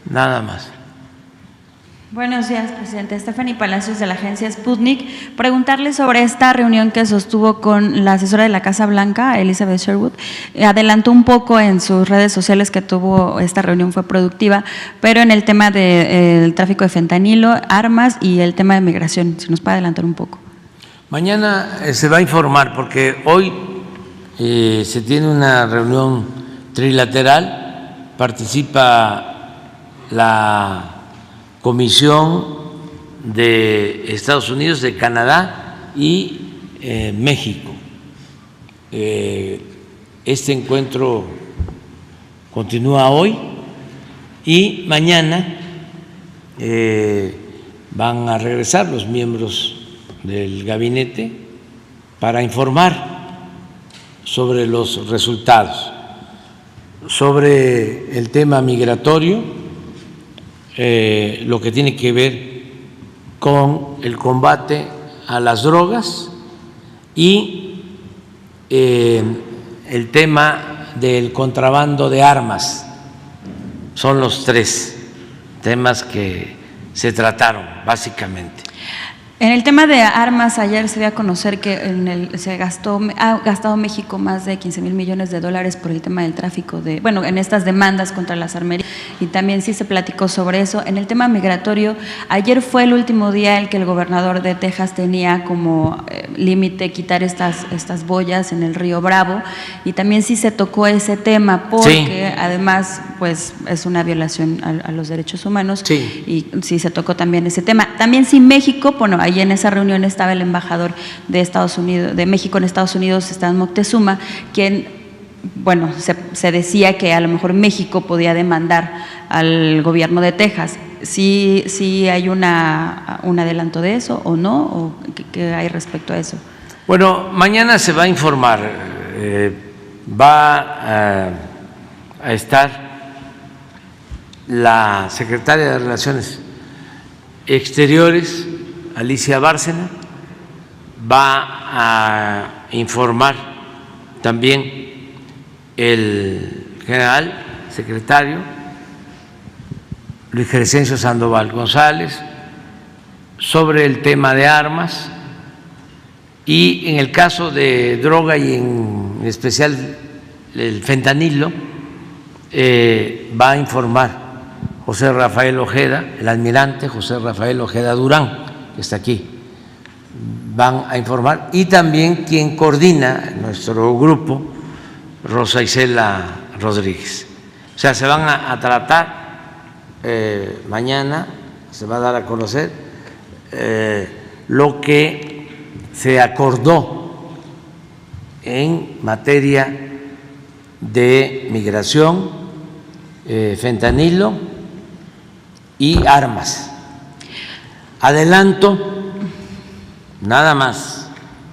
Nada más. Buenos días, presidente. Stephanie Palacios, de la agencia Sputnik. Preguntarle sobre esta reunión que sostuvo con la asesora de la Casa Blanca, Elizabeth Sherwood. Adelantó un poco en sus redes sociales que tuvo esta reunión fue productiva, pero en el tema del tráfico de fentanilo, armas y el tema de migración, si nos puede adelantar un poco. Mañana se va a informar porque hoy se tiene una reunión trilateral, participa la Comisión de Estados Unidos, de Canadá y México. Este encuentro continúa hoy y mañana van a regresar los miembros del gabinete para informar sobre los resultados, sobre el tema migratorio, lo que tiene que ver con el combate a las drogas y el tema del contrabando de armas. Son los tres temas que se trataron básicamente. En el tema de armas, ayer se dio a conocer que ha gastado México más de 15,000 millones de dólares por el tema del tráfico en estas demandas contra las armerías, y también sí se platicó sobre eso. En el tema migratorio, ayer fue el último día en que el gobernador de Texas tenía como límite quitar estas boyas en el río Bravo, y también sí se tocó ese tema porque además pues es una violación a los derechos humanos, y sí se tocó también ese tema. También sí México, bueno, ahí en esa reunión estaba el embajador de Estados Unidos, de México en Estados Unidos, Stan Moctezuma, quien, bueno, se decía que a lo mejor México podía demandar al gobierno de Texas. ¿Sí hay un adelanto de eso o no? ¿O qué hay respecto a eso? Bueno, mañana se va a informar. Va a estar la secretaria de Relaciones Exteriores, Alicia Bárcena, va a informar también el general secretario Luis Crescencio Sandoval González sobre el tema de armas, y en el caso de droga y en especial el fentanilo va a informar José Rafael Ojeda, el almirante José Rafael Ojeda Durán, que está aquí. Van a informar, y también quien coordina nuestro grupo, Rosa Isela Rodríguez. O sea, se van a tratar mañana, se va a dar a conocer lo que se acordó en materia de migración, fentanilo y armas. Adelanto, nada más,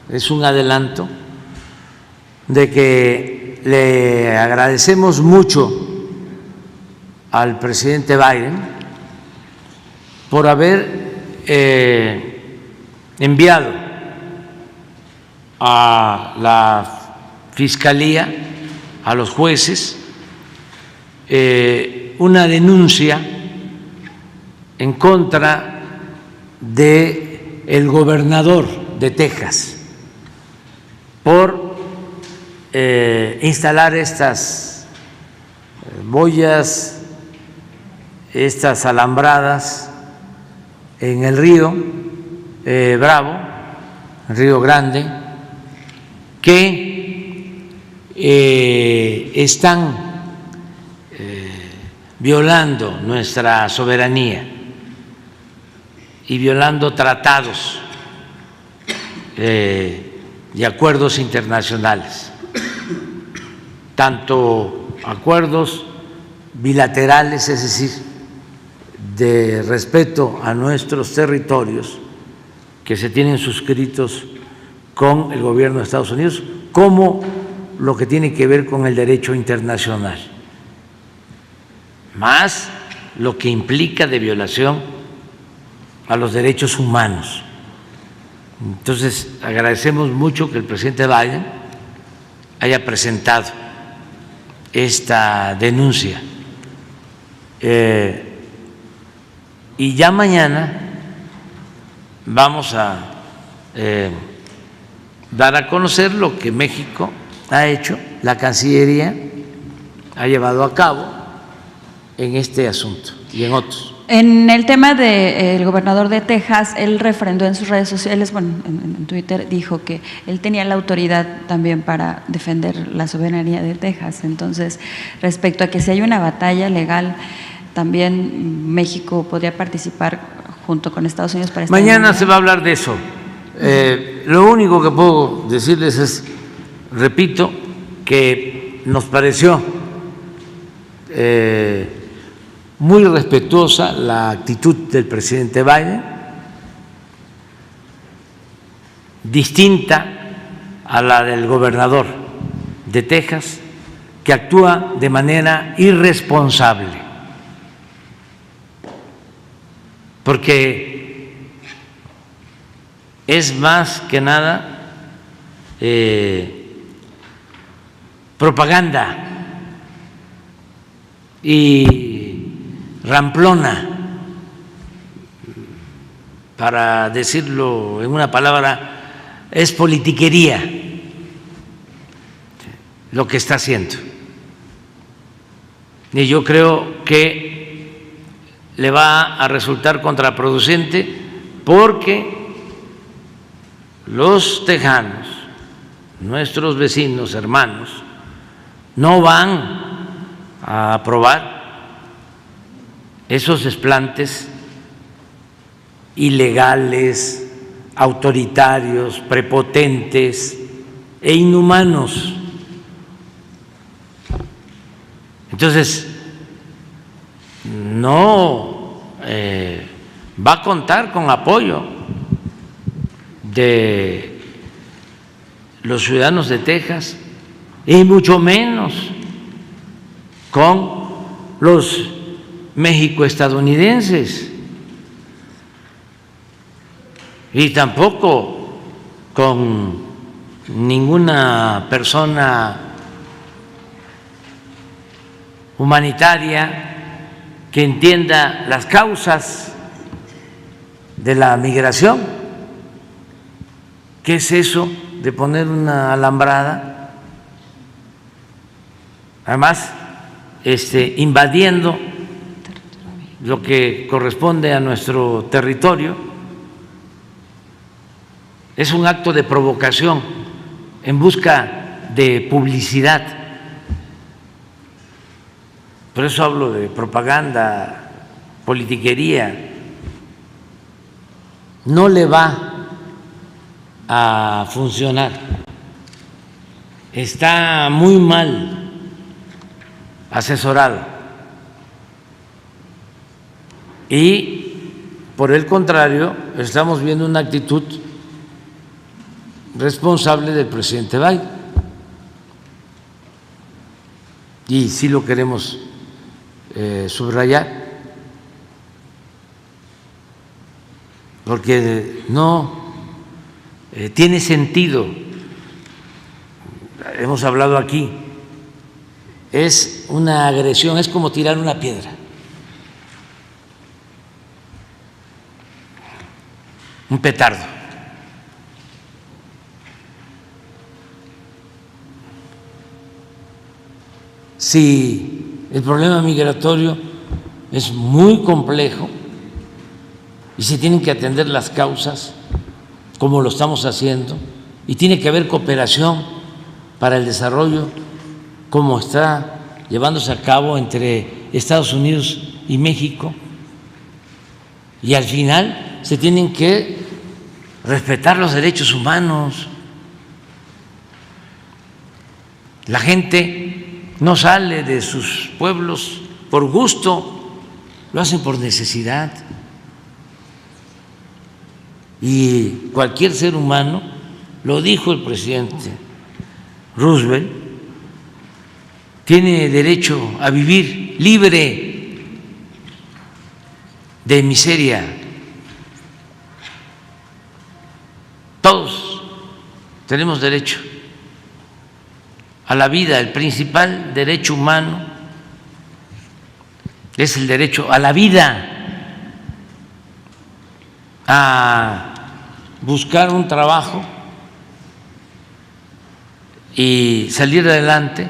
es un adelanto de que le agradecemos mucho al presidente Biden por haber enviado a la Fiscalía, a los jueces, una denuncia en contra del gobernador de Texas por instalar estas boyas, estas alambradas en el río Bravo, el Río Grande, que están violando nuestra soberanía y violando tratados y acuerdos internacionales, tanto acuerdos bilaterales, es decir, de respeto a nuestros territorios que se tienen suscritos con el gobierno de Estados Unidos, como lo que tiene que ver con el derecho internacional, más lo que implica de violación a los derechos humanos. Entonces, agradecemos mucho que el presidente Biden haya presentado esta denuncia. Y ya mañana vamos a dar a conocer lo que México ha hecho, la Cancillería ha llevado a cabo en este asunto y en otros. En el tema del gobernador de Texas, él refrendó en sus redes sociales, bueno, en Twitter, dijo que él tenía la autoridad también para defender la soberanía de Texas. Entonces, respecto a que si hay una batalla legal, también México podría participar junto con Estados Unidos para esta Mañana se va a hablar de eso. Lo único que puedo decirles es, repito, que nos pareció muy respetuosa la actitud del presidente Biden, distinta a la del gobernador de Texas, que actúa de manera irresponsable, porque es más que nada propaganda y ramplona, para decirlo en una palabra, es politiquería lo que está haciendo. Y yo creo que le va a resultar contraproducente, porque los tejanos, nuestros vecinos, hermanos, no van a aprobar esos desplantes ilegales, autoritarios, prepotentes e inhumanos. Entonces, no va a contar con apoyo de los ciudadanos de Texas, y mucho menos con los méxico-estadounidenses, y tampoco con ninguna persona humanitaria que entienda las causas de la migración. ¿Qué es eso de poner una alambrada? Además, invadiendo lo que corresponde a nuestro territorio. Es un acto de provocación en busca de publicidad. Por eso hablo de propaganda, politiquería. No le va a funcionar. Está muy mal asesorado. Y por el contrario, estamos viendo una actitud responsable del presidente Biden, y sí lo queremos subrayar, porque no tiene sentido. Hemos hablado aquí, es una agresión, es como tirar una piedra. Un petardo. Si el problema migratorio es muy complejo y se tienen que atender las causas como lo estamos haciendo, y tiene que haber cooperación para el desarrollo como está llevándose a cabo entre Estados Unidos y México, y al final se tienen que respetar los derechos humanos. La gente no sale de sus pueblos por gusto, lo hacen por necesidad. Y cualquier ser humano, lo dijo el presidente Roosevelt, tiene derecho a vivir libre de miseria. Todos tenemos derecho a la vida. El principal derecho humano es el derecho a la vida. a buscar un trabajo y salir adelante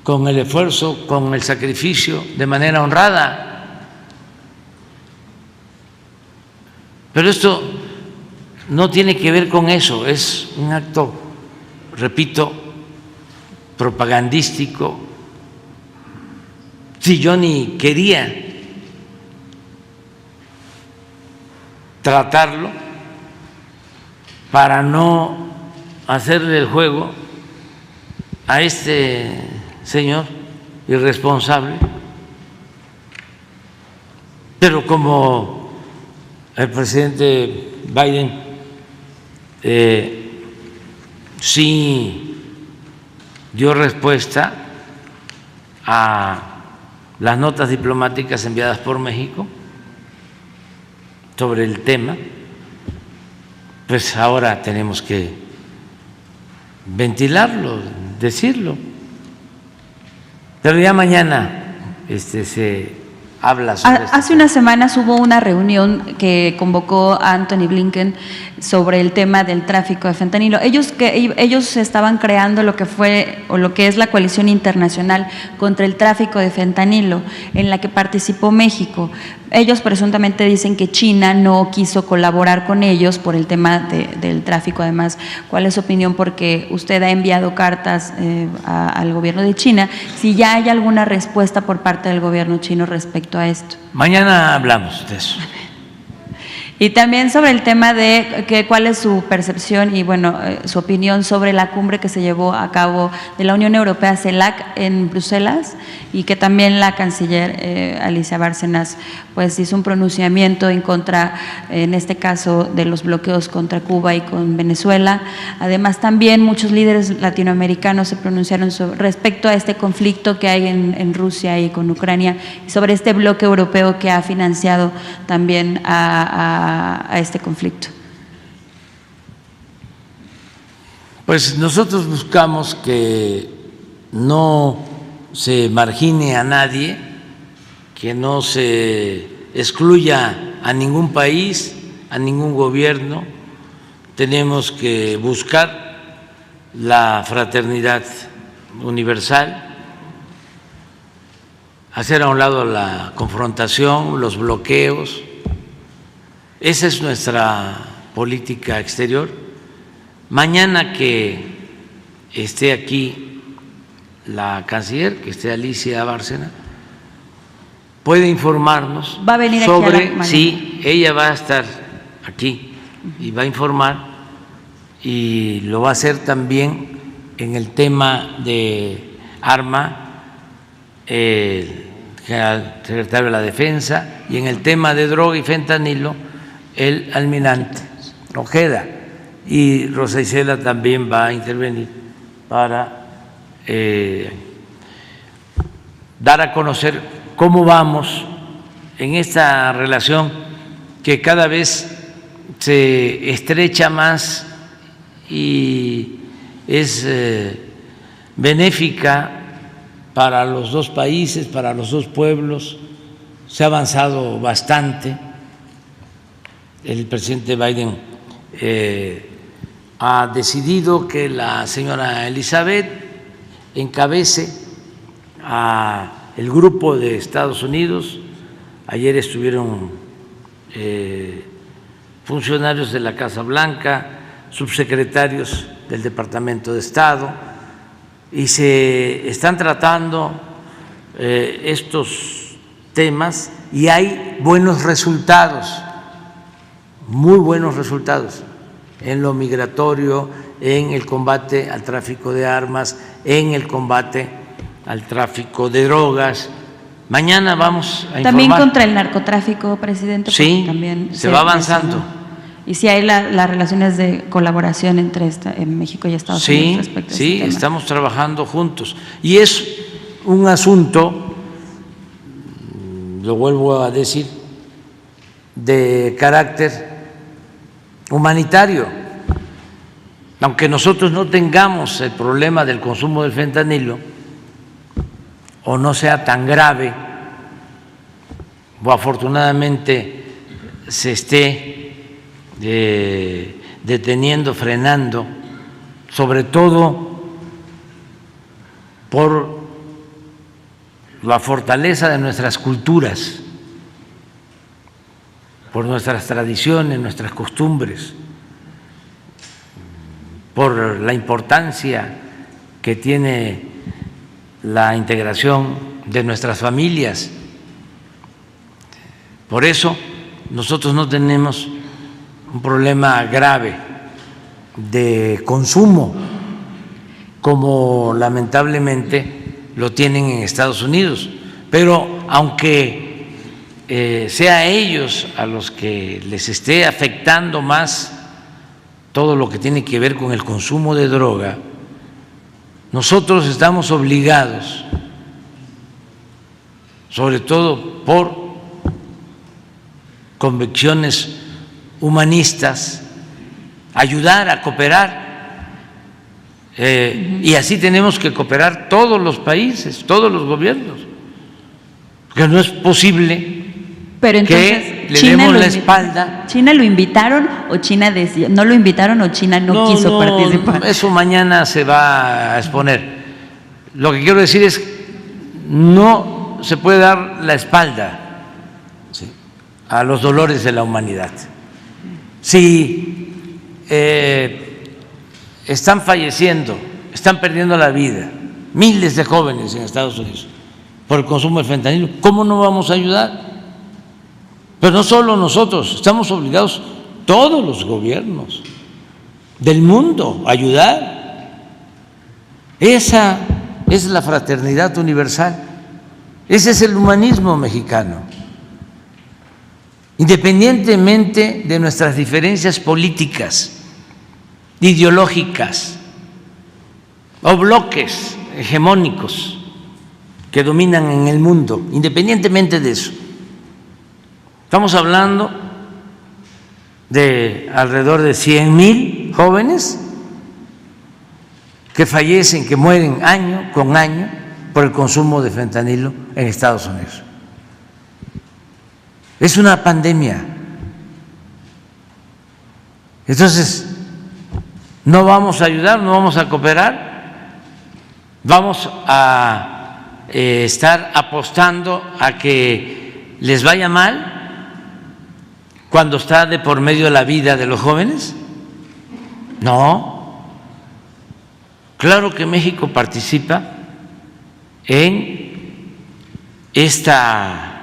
con el esfuerzo, con el sacrificio, de manera honrada. Pero esto no tiene que ver con eso, es un acto, repito, propagandístico. Si yo ni quería tratarlo para no hacerle el juego a este señor irresponsable, pero como el presidente Biden sí dio respuesta a las notas diplomáticas enviadas por México sobre el tema, pues ahora tenemos que ventilarlo, decirlo. Pero ya mañana se habla sobre esto. Hace unas semanas hubo una reunión que convocó a Antony Blinken sobre el tema del tráfico de fentanilo. Ellos estaban creando lo que fue o lo que es la coalición internacional contra el tráfico de fentanilo, en la que participó México. Ellos presuntamente dicen que China no quiso colaborar con ellos por el tema del tráfico. Además, ¿cuál es su opinión? Porque usted ha enviado cartas al gobierno de China. Si ya hay alguna respuesta por parte del gobierno chino respecto a esto. Mañana hablamos de eso. Y también sobre el tema de cuál es su percepción y bueno, su opinión sobre la cumbre que se llevó a cabo de la Unión Europea, CELAC, en Bruselas, y que también la canciller Alicia Bárcenas pues hizo un pronunciamiento en contra, en este caso, de los bloqueos contra Cuba y con Venezuela. Además, también muchos líderes latinoamericanos se pronunciaron respecto a este conflicto que hay en Rusia y con Ucrania, y sobre este bloque europeo que ha financiado también a este conflicto. Pues nosotros buscamos que no se margine a nadie, que no se excluya a ningún país, a ningún gobierno. Tenemos que buscar la fraternidad universal, hacer a un lado la confrontación, los bloqueos. Esa es nuestra política exterior. Mañana que esté aquí la canciller, que esté Alicia Bárcenas, puede informarnos. Va a venir sobre, aquí sí, ella va a estar aquí y va a informar, y lo va a hacer también en el tema de arma, el general secretario de la Defensa, y en el tema de droga y fentanilo, el almirante Ojeda, y Rosa Isela también va a intervenir para dar a conocer cómo vamos en esta relación que cada vez se estrecha más y es benéfica para los dos países, para los dos pueblos. Se ha avanzado bastante. El presidente Biden ha decidido que la señora Elizabeth encabece a el grupo de Estados Unidos. Ayer estuvieron funcionarios de la Casa Blanca, subsecretarios del Departamento de Estado, y se están tratando estos temas, y hay buenos resultados, muy buenos resultados en lo migratorio, en el combate al tráfico de armas, en el combate al tráfico de drogas. Mañana vamos a informar. También contra el narcotráfico, presidente. Sí, también se va avanzando. Y si hay las relaciones de colaboración entre en México y Estados Unidos respecto a este tema. Sí, estamos trabajando juntos. Y es un asunto, lo vuelvo a decir, de carácter humanitario. Aunque nosotros no tengamos el problema del consumo del fentanilo, o no sea tan grave, o afortunadamente se esté deteniendo, frenando, sobre todo por la fortaleza de nuestras culturas, por nuestras tradiciones, nuestras costumbres, por la importancia que tiene la integración de nuestras familias. Por eso nosotros no tenemos un problema grave de consumo como lamentablemente lo tienen en Estados Unidos. Pero aunque sea a ellos a los que les esté afectando más todo lo que tiene que ver con el consumo de droga, nosotros estamos obligados, sobre todo por convicciones humanistas, a ayudar, a cooperar. Y así tenemos que cooperar todos los países, todos los gobiernos, porque no es posible. Pero entonces, que le demos la espalda. ¿China lo invitaron o China decía, no lo invitaron o China no quiso participar? Eso mañana se va a exponer. Lo que quiero decir es que no se puede dar la espalda, ¿sí?, a los dolores de la humanidad. Si están falleciendo, están perdiendo la vida miles de jóvenes en Estados Unidos por el consumo del fentanilo, ¿cómo no vamos a ayudar? Pero no solo nosotros, estamos obligados todos los gobiernos del mundo a ayudar. Esa es la fraternidad universal, ese es el humanismo mexicano. Independientemente de nuestras diferencias políticas, ideológicas o bloques hegemónicos que dominan en el mundo, independientemente de eso, estamos hablando de alrededor de 100,000 jóvenes que fallecen, que mueren año con año por el consumo de fentanilo en Estados Unidos. Es una pandemia. Entonces, no vamos a ayudar, no vamos a cooperar, vamos a estar apostando a que les vaya mal cuando está de por medio la vida de los jóvenes. No, claro que México participa en esta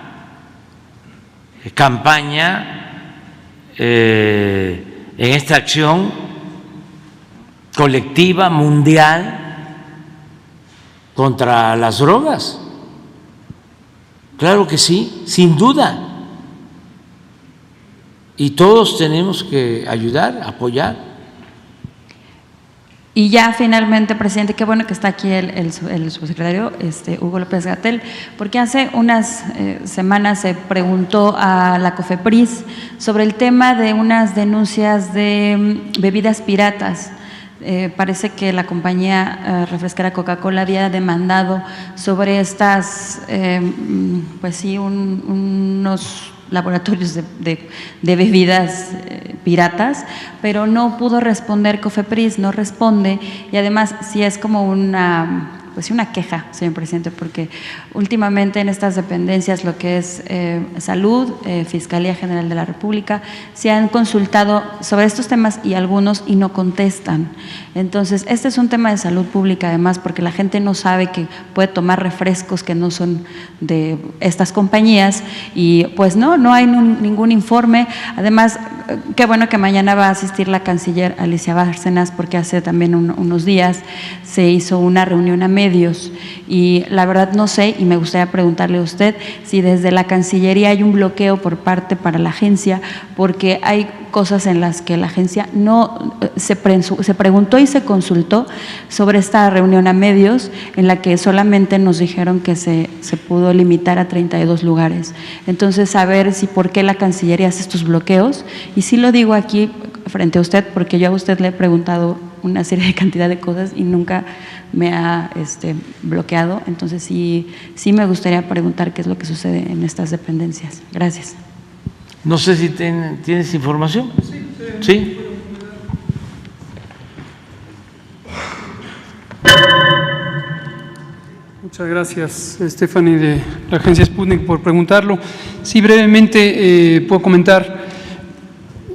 campaña, en esta acción colectiva mundial contra las drogas. Claro que sí, sin duda. Y todos tenemos que ayudar, apoyar. Y ya finalmente, presidente, qué bueno que está aquí el subsecretario Hugo López-Gatell, porque hace unas semanas se preguntó a la COFEPRIS sobre el tema de unas denuncias de bebidas piratas. Parece que la compañía refresquera Coca-Cola había demandado sobre estas, pues sí, unos laboratorios de bebidas piratas, pero no pudo responder COFEPRIS, no responde, y además sí es como una queja, señor presidente, porque últimamente en estas dependencias, lo que es salud, Fiscalía General de la República, se han consultado sobre estos temas y algunos y no contestan. Entonces, este es un tema de salud pública además, porque la gente no sabe que puede tomar refrescos que no son de estas compañías y pues no hay ningún informe. Además, qué bueno que mañana va a asistir la canciller Alicia Bárcenas, porque hace también unos días se hizo una reunión a medios y la verdad no sé, y me gustaría preguntarle a usted si desde la Cancillería hay un bloqueo por parte para la agencia, porque hay cosas en las que la agencia no se preguntó y se consultó sobre esta reunión a medios, en la que solamente nos dijeron que se pudo limitar a 32 lugares. Entonces, saber si por qué la Cancillería hace estos bloqueos, y sí lo digo aquí frente a usted, porque yo a usted le he preguntado una serie de cantidad de cosas y nunca me ha bloqueado. Entonces sí me gustaría preguntar qué es lo que sucede en estas dependencias. Gracias. No sé si tienes información. Sí. Muchas gracias, Stephanie, de la agencia Sputnik, por preguntarlo. Sí, brevemente puedo comentar.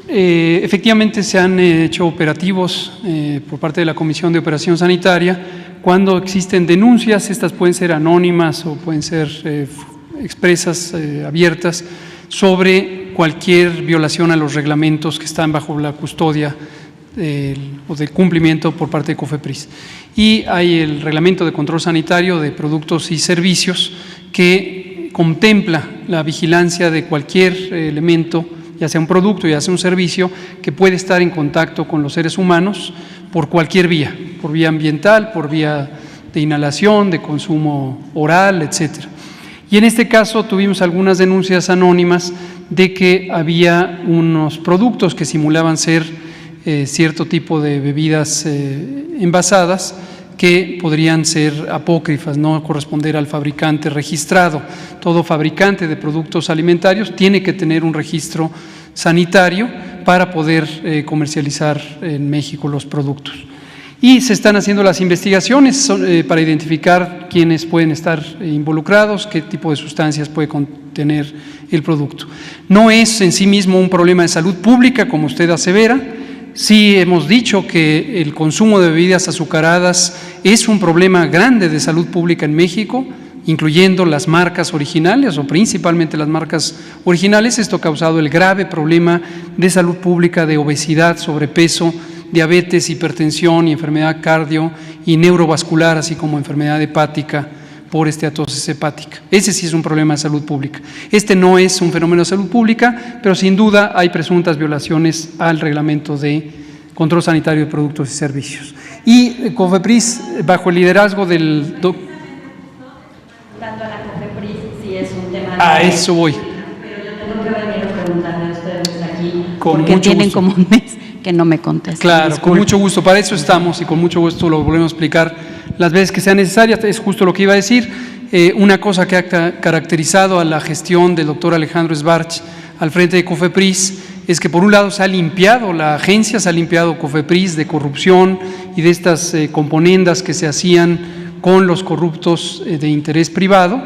Efectivamente se han hecho operativos por parte de la Comisión de Operación Sanitaria. Cuando existen denuncias, estas pueden ser anónimas o pueden ser expresas, abiertas, sobre cualquier violación a los reglamentos que están bajo la custodia o del cumplimiento por parte de COFEPRIS. Y hay el Reglamento de Control Sanitario de Productos y Servicios que contempla la vigilancia de cualquier elemento, ya sea un producto, ya sea un servicio, que puede estar en contacto con los seres humanos por cualquier vía, por vía ambiental, por vía de inhalación, de consumo oral, etcétera. Y en este caso tuvimos algunas denuncias anónimas de que había unos productos que simulaban ser cierto tipo de bebidas envasadas que podrían ser apócrifas, no corresponder al fabricante registrado. Todo fabricante de productos alimentarios tiene que tener un registro sanitario para poder comercializar en México los productos. Y se están haciendo las investigaciones para identificar quiénes pueden estar involucrados, qué tipo de sustancias puede contener el producto. No es en sí mismo un problema de salud pública, como usted asevera. Sí hemos dicho que el consumo de bebidas azucaradas es un problema grande de salud pública en México, incluyendo las marcas originales o principalmente las marcas originales. Esto ha causado el grave problema de salud pública de obesidad, sobrepeso, diabetes, hipertensión y enfermedad cardio y neurovascular, así como enfermedad hepática por esteatosis hepática. Ese sí es un problema de salud pública. Este no es un fenómeno de salud pública, pero sin duda hay presuntas violaciones al Reglamento de Control Sanitario de Productos y Servicios. Y COFEPRIS, bajo el liderazgo del Dando a la COFEPRIS si es un tema de... A eso voy. Pero yo tengo que venir a preguntarle a ustedes aquí, Con porque mucho tienen gusto. como un mes que no me contestan. Claro, Disculpe. con mucho gusto, para eso estamos y con mucho gusto lo volvemos a explicar las veces que sea necesaria. Es justo lo que iba a decir. Una cosa que ha caracterizado a la gestión del doctor Alejandro Sbarch al frente de COFEPRIS es que por un lado se ha limpiado la agencia, se ha limpiado COFEPRIS de corrupción y de estas componendas que se hacían con los corruptos de interés privado,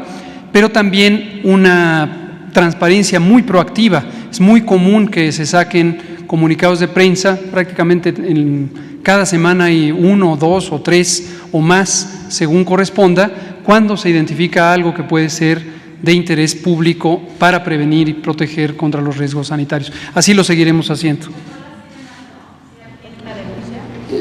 pero también una transparencia muy proactiva. Es muy común que se saquen comunicados de prensa, prácticamente en cada semana hay 1, 2 o 3 o más, según corresponda, cuando se identifica algo que puede ser de interés público para prevenir y proteger contra los riesgos sanitarios. Así lo seguiremos haciendo.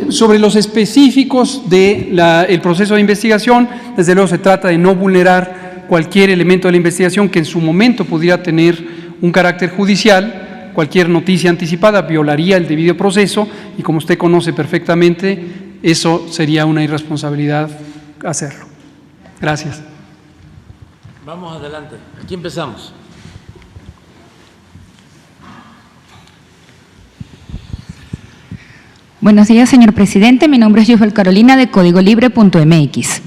Sobre los específicos del proceso de investigación, desde luego se trata de no vulnerar cualquier elemento de la investigación que en su momento pudiera tener un carácter judicial. Cualquier noticia anticipada violaría el debido proceso y, como usted conoce perfectamente, eso sería una irresponsabilidad hacerlo. Gracias. Vamos adelante. Aquí empezamos. Buenos días, señor presidente. Mi nombre es Yusbel Carolina, de códigolibre.mx.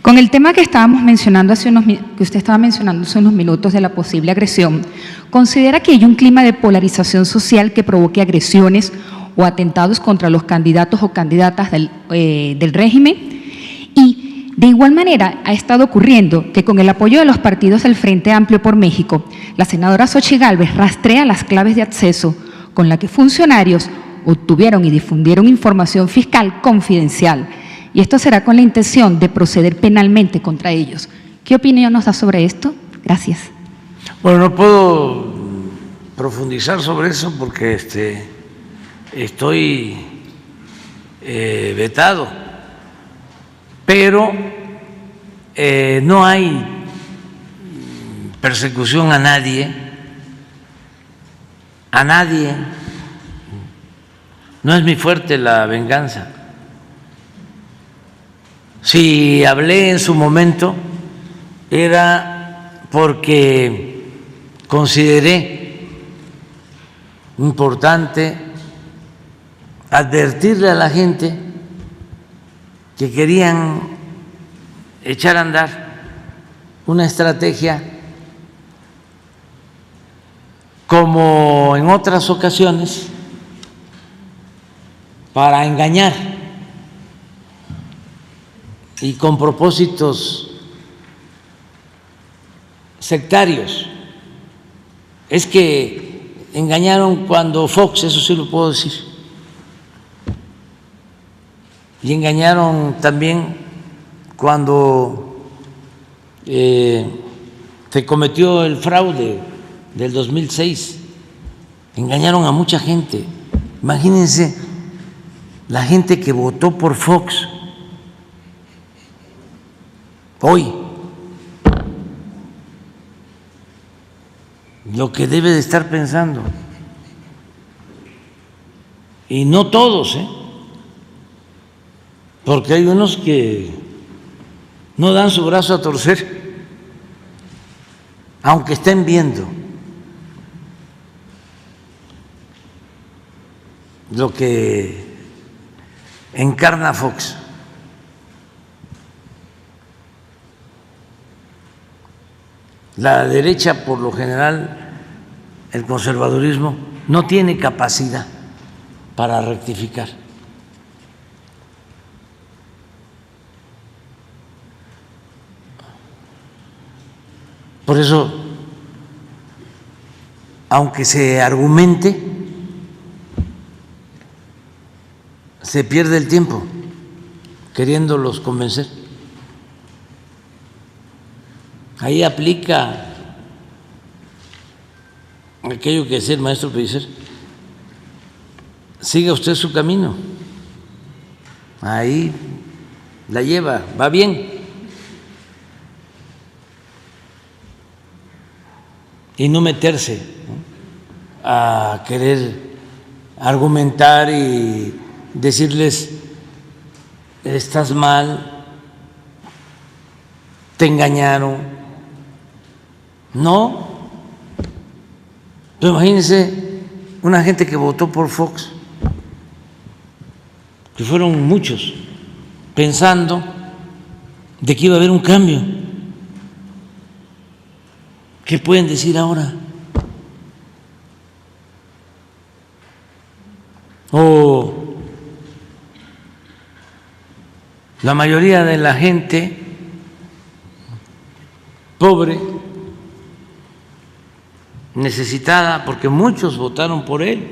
Con el tema que estábamos mencionando que usted estaba mencionando hace unos minutos de la posible agresión, ¿considera que hay un clima de polarización social que provoque agresiones o atentados contra los candidatos o candidatas del régimen? Y de igual manera ha estado ocurriendo que con el apoyo de los partidos del Frente Amplio por México, la senadora Xochitl Gálvez rastrea las claves de acceso con la que funcionarios obtuvieron y difundieron información fiscal confidencial, y esto será con la intención de proceder penalmente contra ellos. ¿Qué opinión nos da sobre esto? Gracias. Bueno, no puedo profundizar sobre eso porque estoy vetado, pero no hay persecución a nadie, no es mi fuerte la venganza. Si hablé en su momento era porque consideré importante advertirle a la gente que querían echar a andar una estrategia como en otras ocasiones, para engañar y con propósitos sectarios. Es que engañaron cuando Fox, eso sí lo puedo decir, y engañaron también cuando se cometió el fraude del 2006, engañaron a mucha gente. Imagínense la gente que votó por Fox hoy, lo que debe de estar pensando. Y no todos, porque hay unos que no dan su brazo a torcer, aunque estén viendo lo que encarna Fox. La derecha, por lo general, el conservadurismo, no tiene capacidad para rectificar. Por eso, aunque se argumente, se pierde el tiempo queriéndolos convencer. Ahí aplica aquello que decía el maestro Pellicer: siga usted su camino, ahí la lleva, va bien. Y no meterse, ¿no?, a querer argumentar y decirles: estás mal, te engañaron. No. Pero imagínense una gente que votó por Fox, que fueron muchos, pensando de que iba a haber un cambio. ¿Qué pueden decir ahora? O la mayoría de la gente pobre, necesitada, porque muchos votaron por él.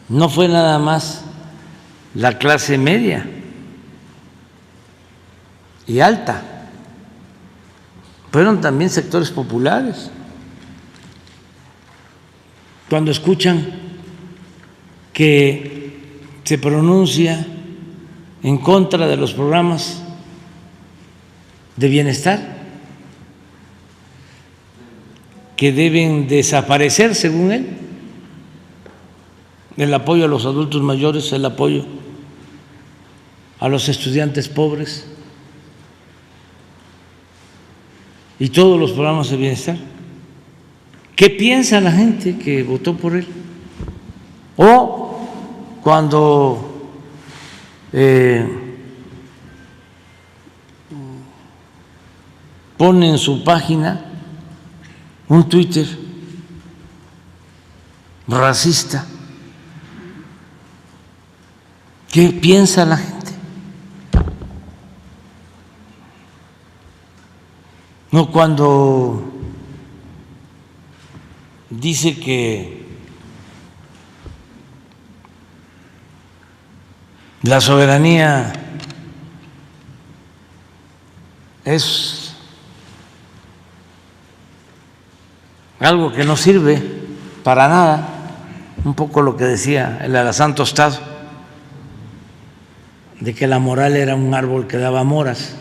No fue nada más la clase media y alta, fueron también sectores populares. Cuando escuchan que se pronuncia en contra de los programas de bienestar, que deben desaparecer, según él, el apoyo a los adultos mayores, el apoyo a los estudiantes pobres y todos los programas de bienestar. ¿Qué piensa la gente que votó por él? O cuando pone en su página un Twitter racista, ¿qué piensa la gente? No, cuando dice que la soberanía es algo que no sirve para nada, un poco lo que decía el alazán tostado, de que la moral era un árbol que daba moras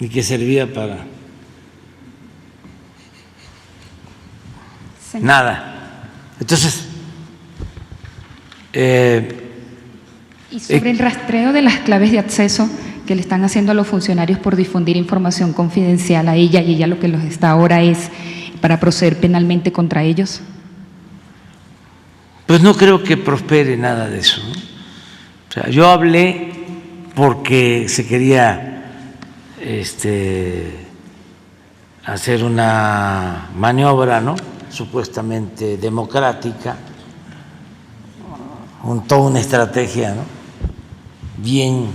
y que servía para nada. Entonces, y sobre el rastreo de las claves de acceso que le están haciendo a los funcionarios por difundir información confidencial a ella, y ella lo que los está ahora es para proceder penalmente contra ellos. Pues no creo que prospere nada de eso, ¿no? O sea, yo hablé porque se quería hacer una maniobra, ¿no?, supuestamente democrática, toda una estrategia, ¿no?, bien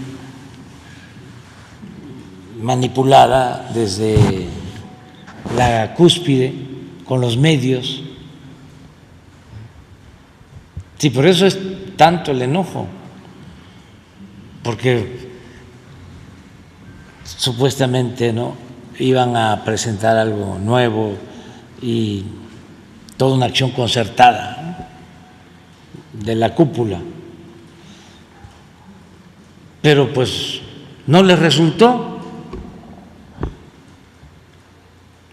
manipulada desde la cúspide con los medios. Sí, por eso es tanto el enojo, porque supuestamente, ¿no?, iban a presentar algo nuevo y toda una acción concertada, ¿no?, de la cúpula, pero pues no les resultó,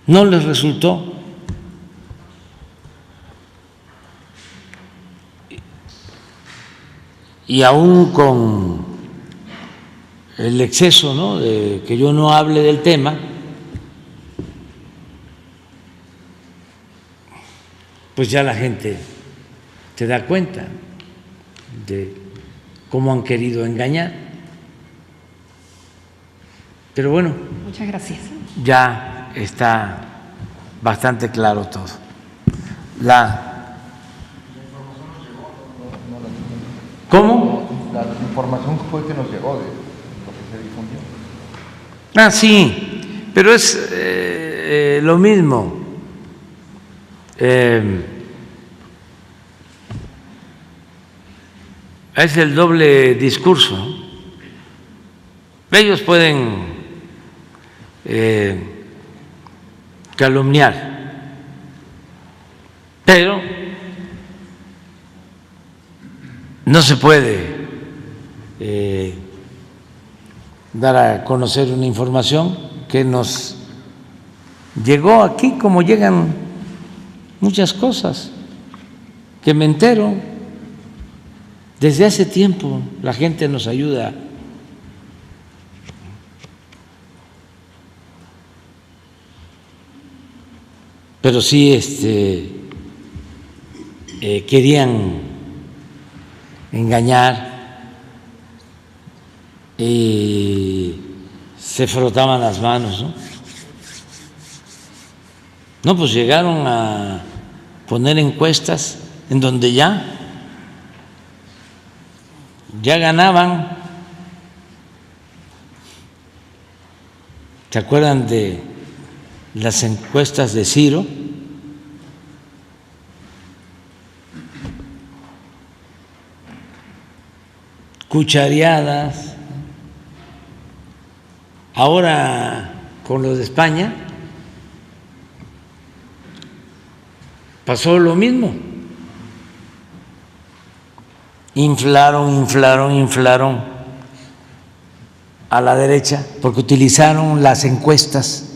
no les resultó. Y aún con el exceso, ¿no?, de que yo no hable del tema, pues ya la gente se da cuenta de cómo han querido engañar. Pero bueno, Muchas gracias. ya está bastante claro todo. ¿Cómo? La información fue que nos llegó de lo que se difundió. Ah, sí, pero es lo mismo. Es el doble discurso. Ellos pueden calumniar, pero no se puede dar a conocer una información que nos llegó aquí, como llegan muchas cosas, que me entero desde hace tiempo. La gente nos ayuda. Pero sí querían engañar y se frotaban las manos, ¿no? No, pues llegaron a poner encuestas en donde ya ganaban. ¿Se acuerdan de las encuestas de Ciro? Cuchareadas. Ahora con lo de España pasó lo mismo. Inflaron a la derecha porque utilizaron las encuestas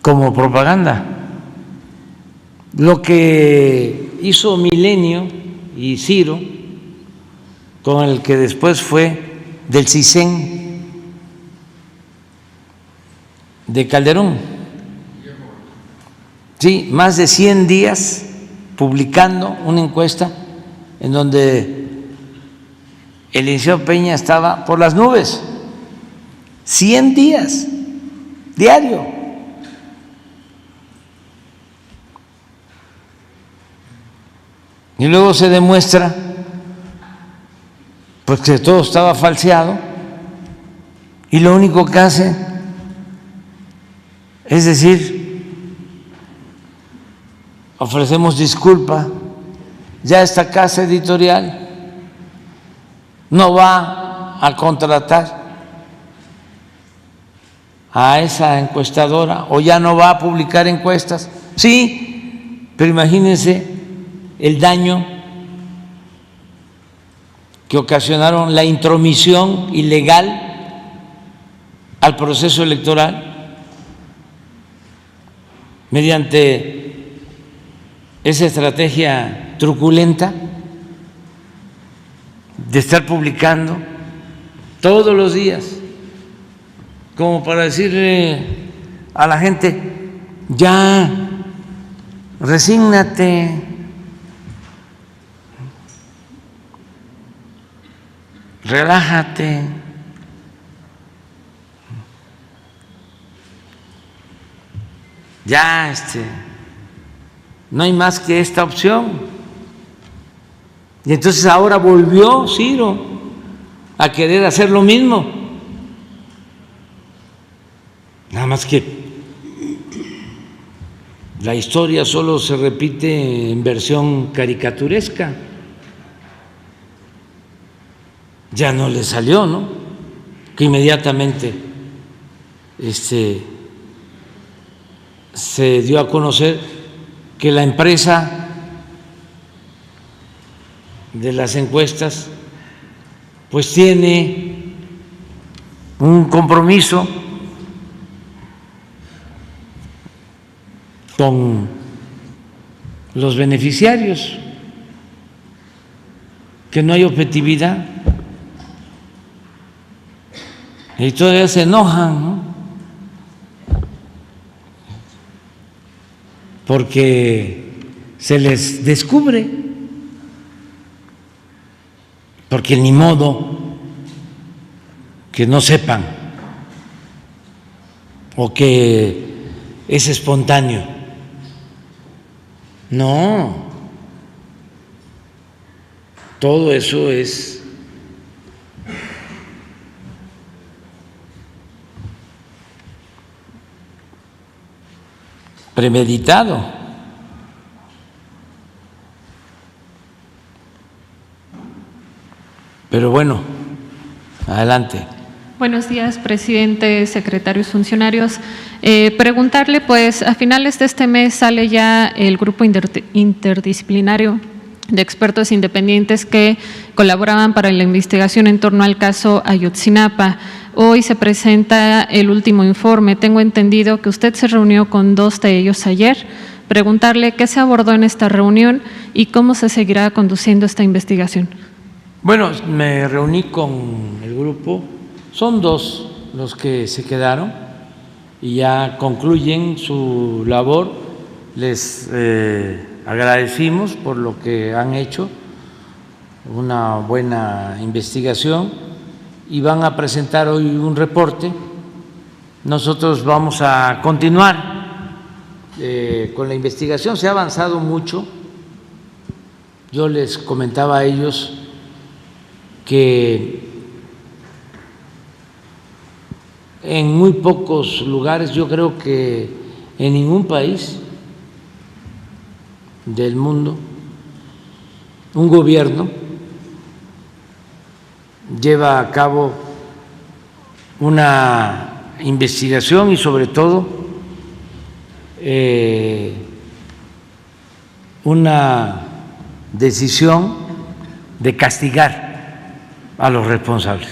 como propaganda. Lo que hizo Milenio y Ciro, con el que después fue del CISEN de Calderón. Sí, más de 100 días publicando una encuesta en donde el licenciado Peña estaba por las nubes. 100 días, diario. Y luego se demuestra pues que todo estaba falseado y lo único que hace es decir, ofrecemos disculpa, ya esta casa editorial no va a contratar a esa encuestadora o ya no va a publicar encuestas. Sí, pero imagínense el daño que ocasionaron la intromisión ilegal al proceso electoral mediante esa estrategia truculenta de estar publicando todos los días, como para decirle a la gente, ya, resígnate, relájate. Ya, no hay más que esta opción. Y entonces ahora volvió Ciro a querer hacer lo mismo. Nada más que la historia solo se repite en versión caricaturesca. Ya no le salió, ¿no? Que inmediatamente se dio a conocer que la empresa de las encuestas pues tiene un compromiso con los beneficiarios, que no hay objetividad, y todavía se enojan, ¿no? Porque se les descubre, porque ni modo que no sepan o que es espontáneo. No, todo eso es premeditado. Pero bueno, adelante. Buenos días, presidente, secretarios, funcionarios. Preguntarle, pues, a finales de este mes sale ya el grupo interdisciplinario de expertos independientes que colaboraban para la investigación en torno al caso Ayotzinapa. Hoy se presenta el último informe. Tengo entendido que usted se reunió con 2 de ellos ayer. Preguntarle qué se abordó en esta reunión y cómo se seguirá conduciendo esta investigación. Bueno, me reuní con el grupo, son 2 los que se quedaron y ya concluyen su labor. Les agradecimos por lo que han hecho, una buena investigación, y van a presentar hoy un reporte. Nosotros vamos a continuar con la investigación, se ha avanzado mucho. Yo les comentaba a ellos que en muy pocos lugares, yo creo que en ningún país del mundo, un gobierno lleva a cabo una investigación y sobre todo una decisión de castigar a los responsables.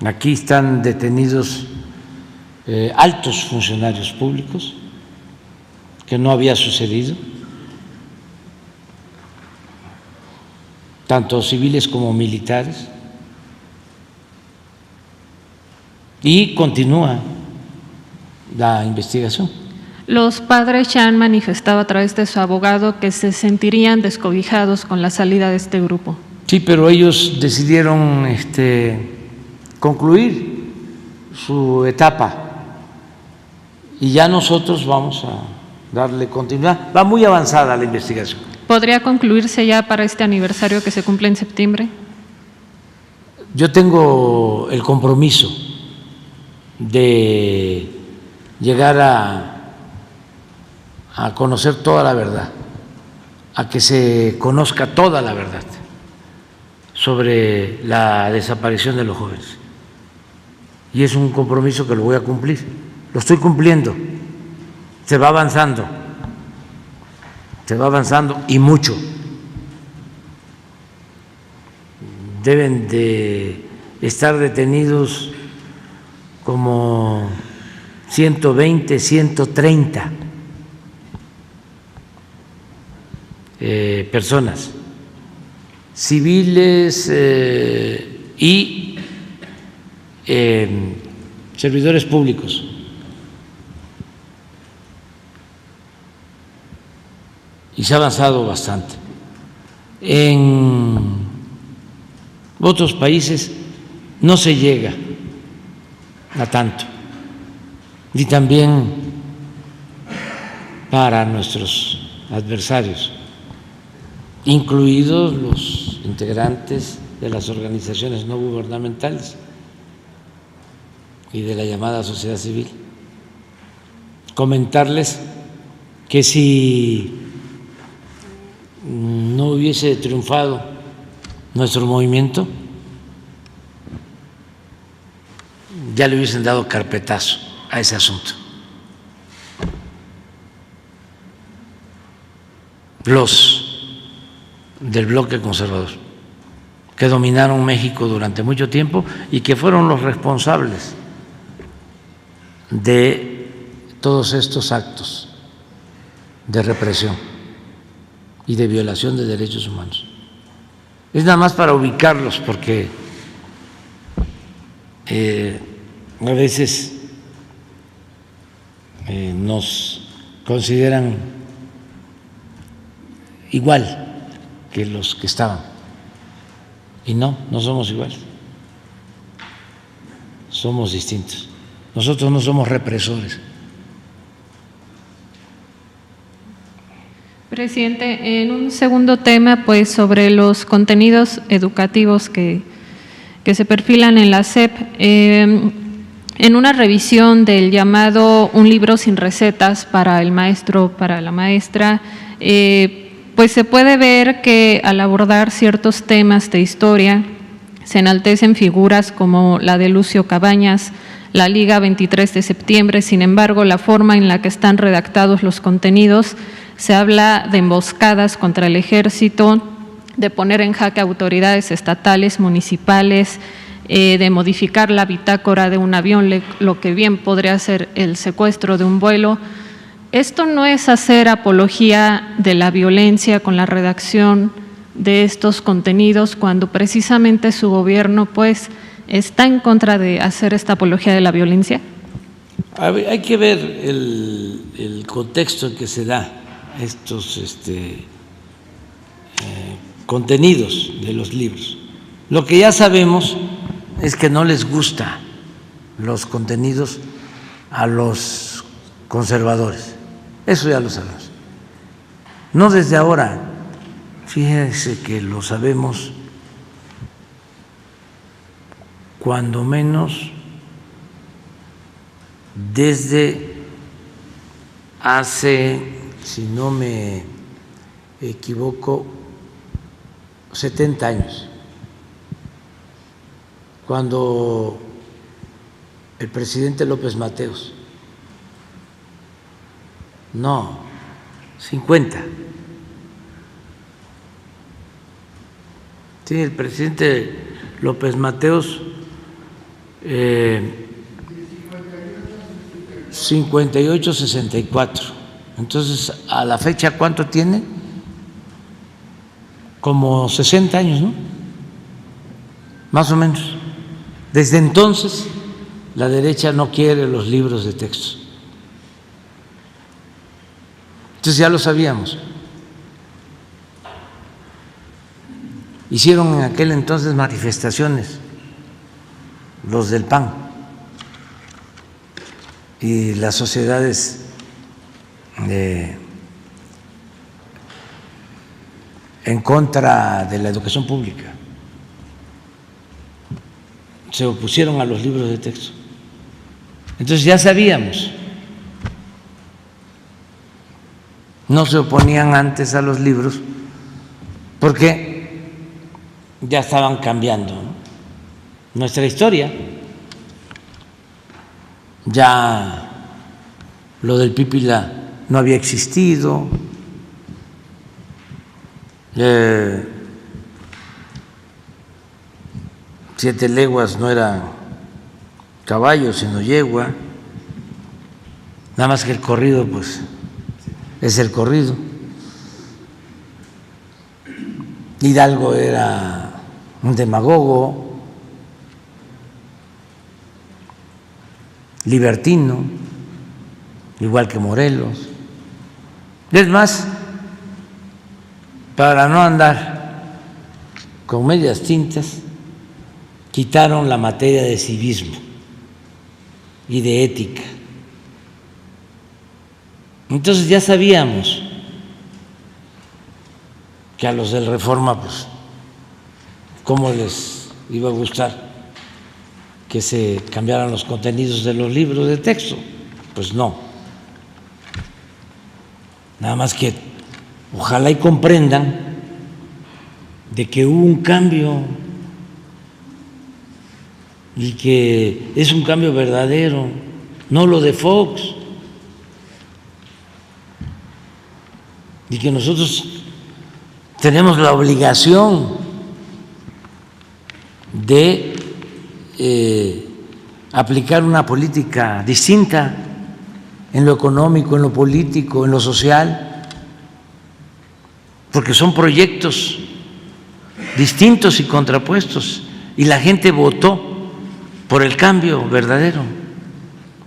Aquí están detenidos altos funcionarios públicos, que no había sucedido, tanto civiles como militares, y continúa la investigación. Los padres ya han manifestado a través de su abogado que se sentirían descobijados con la salida de este grupo. Sí, pero ellos decidieron concluir su etapa y ya nosotros vamos a darle continuidad. Va muy avanzada la investigación. ¿Podría concluirse ya para este aniversario que se cumple en septiembre? Yo tengo el compromiso de llegar a conocer toda la verdad, a que se conozca toda la verdad sobre la desaparición de los jóvenes. Y es un compromiso que lo voy a cumplir, lo estoy cumpliendo, se va avanzando y mucho. Deben de estar detenidos como 120, 130 personas, civiles y servidores públicos. Y se ha avanzado bastante. En otros países no se llega a tanto. Y también para nuestros adversarios, incluidos los integrantes de las organizaciones no gubernamentales y de la llamada sociedad civil. Comentarles que si no hubiese triunfado nuestro movimiento, ya le hubiesen dado carpetazo a ese asunto. Los del bloque conservador, que dominaron México durante mucho tiempo y que fueron los responsables de todos estos actos de represión y de violación de derechos humanos. Es nada más para ubicarlos, porque a veces nos consideran igual que los que estaban, y no somos iguales, somos distintos. Nosotros no somos represores. Presidente, en un segundo tema, pues sobre los contenidos educativos que se perfilan en la SEP, en una revisión del llamado Un libro sin recetas para el maestro, para la maestra, pues se puede ver que al abordar ciertos temas de historia se enaltecen figuras como la de Lucio Cabañas, la Liga 23 de septiembre. Sin embargo, la forma en la que están redactados los contenidos, se habla de emboscadas contra el ejército, de poner en jaque autoridades estatales, municipales, de modificar la bitácora de un avión, lo que bien podría ser el secuestro de un vuelo. Esto no es hacer apología de la violencia con la redacción de estos contenidos, cuando precisamente su gobierno pues está en contra de hacer esta apología de la violencia. Hay que ver el contexto en que se da estos contenidos de los libros. Lo que ya sabemos es que no les gustan los contenidos a los conservadores. Eso ya lo sabemos. No desde ahora, fíjense que lo sabemos cuando menos desde hace, si no me equivoco, 70 años, cuando el presidente López Mateos, no, 50, sí, el presidente López Mateos 58-64. Entonces, a la fecha, ¿cuánto tiene? Como 60 años, ¿no? Más o menos. Desde entonces, la derecha no quiere los libros de texto. Entonces ya lo sabíamos. Hicieron en aquel entonces manifestaciones los del PAN y las sociedades en contra de la educación pública. Se opusieron a los libros de texto. Entonces ya sabíamos. No se oponían antes a los libros porque ya estaban cambiando, ¿no? Nuestra historia. Ya lo del Pípila no había existido, Siete leguas no era caballo sino yegua, nada más que el corrido pues es el corrido. Hidalgo era un demagogo, libertino, igual que Morelos. Es más, para no andar con medias tintas, quitaron la materia de civismo y de ética. Entonces ya sabíamos que a los del Reforma, pues, cómo les iba a gustar que se cambiaran los contenidos de los libros de texto. Pues no. Nada más que ojalá y comprendan de que hubo un cambio y que es un cambio verdadero, no lo de Fox, y que nosotros tenemos la obligación de aplicar una política distinta en lo económico, en lo político, en lo social, porque son proyectos distintos y contrapuestos, y la gente votó por el cambio verdadero,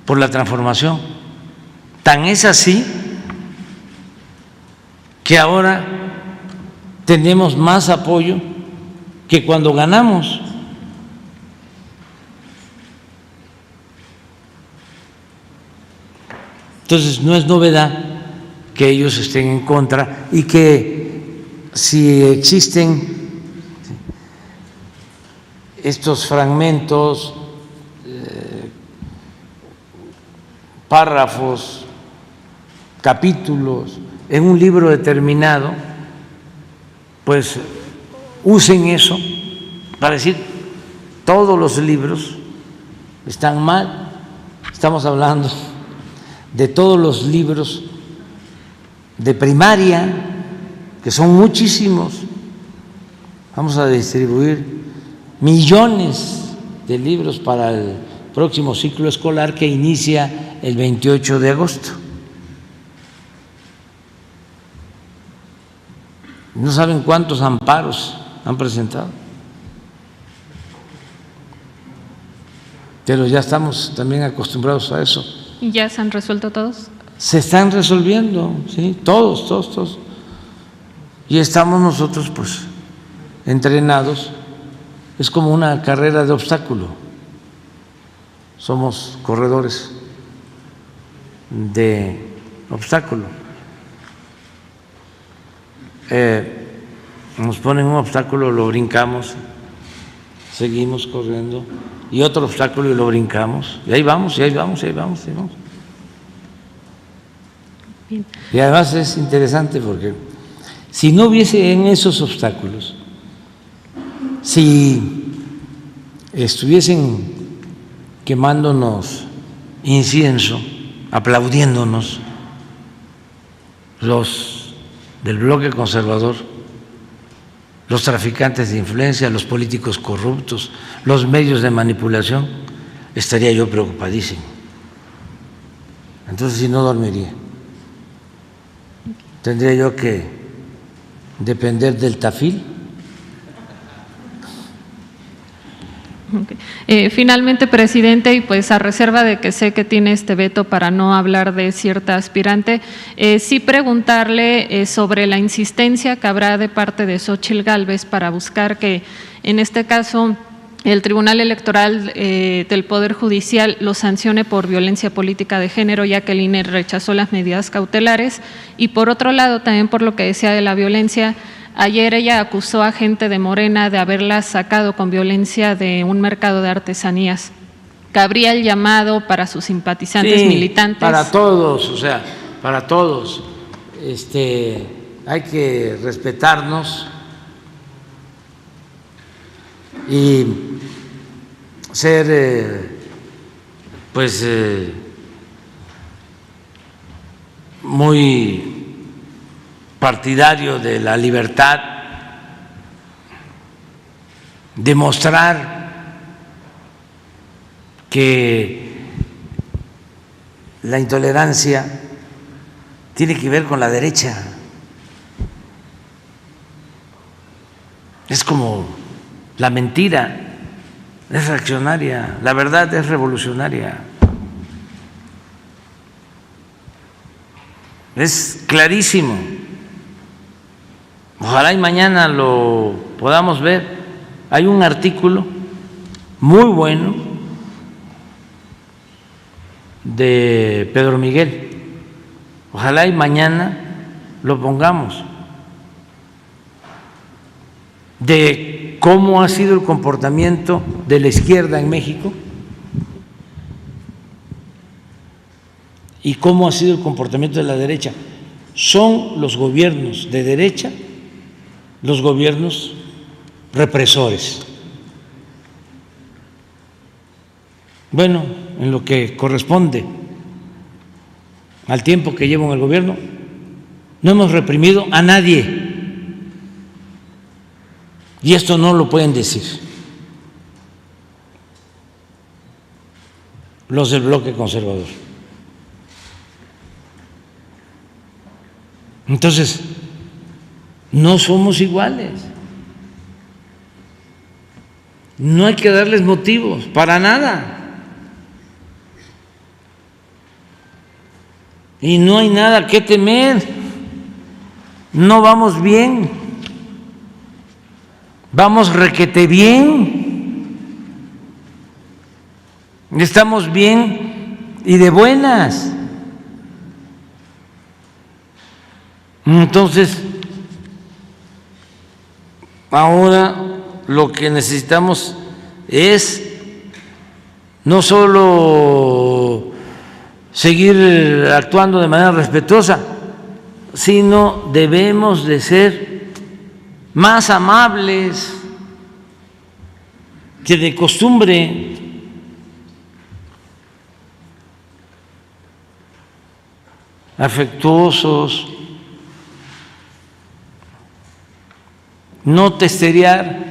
por la transformación. Tan es así que ahora tenemos más apoyo que cuando ganamos. Entonces no es novedad que ellos estén en contra y que si existen estos fragmentos, párrafos, capítulos en un libro determinado, pues usen eso para decir todos los libros están mal. Estamos hablando de todos los libros de primaria, que son muchísimos. Vamos a distribuir millones de libros para el próximo ciclo escolar que inicia el 28 de agosto. No saben cuántos amparos han presentado, pero ya estamos también acostumbrados a eso. ¿Y ya se han resuelto todos? Se están resolviendo, sí, todos. Y estamos nosotros, pues, entrenados. Es como una carrera de obstáculo. Somos corredores de obstáculo. Nos ponen un obstáculo, lo brincamos, seguimos corriendo, y otro obstáculo y lo brincamos, y ahí vamos. Bien. Y además es interesante porque si no hubiese en esos obstáculos, si estuviesen quemándonos incienso, aplaudiéndonos los del bloque conservador, los traficantes de influencia, los políticos corruptos, los medios de manipulación, estaría yo preocupadísimo. Entonces, si no dormiría, tendría yo que depender del Tafil. Okay. Finalmente, presidente, y pues a reserva de que sé que tiene este veto para no hablar de cierta aspirante, sí preguntarle sobre la insistencia que habrá de parte de Xóchitl Gálvez para buscar que, en este caso, el Tribunal Electoral del Poder Judicial lo sancione por violencia política de género, ya que el INE rechazó las medidas cautelares, y por otro lado, también por lo que decía de la violencia. Ayer ella acusó a gente de Morena de haberla sacado con violencia de un mercado de artesanías. ¿Cabría el llamado para sus simpatizantes, sí, militantes? Para todos, o sea, para todos. Hay que respetarnos y ser, muy partidario de la libertad, demostrar que la intolerancia tiene que ver con la derecha. Es como la mentira, es reaccionaria, la verdad es revolucionaria. Es clarísimo. Ojalá y mañana lo podamos ver. Hay un artículo muy bueno de Pedro Miguel. Ojalá y mañana lo pongamos, de cómo ha sido el comportamiento de la izquierda en México y cómo ha sido el comportamiento de la derecha. Son los gobiernos de derecha los gobiernos represores. Bueno, en lo que corresponde al tiempo que llevo en el gobierno, no hemos reprimido a nadie. Y esto no lo pueden decir los del bloque conservador. Entonces, no somos iguales. No hay que darles motivos para nada. Y no hay nada que temer. No vamos bien. Vamos requete bien. Estamos bien y de buenas. Entonces, ahora lo que necesitamos es no solo seguir actuando de manera respetuosa, sino debemos de ser más amables que de costumbre. Afectuosos, no testerear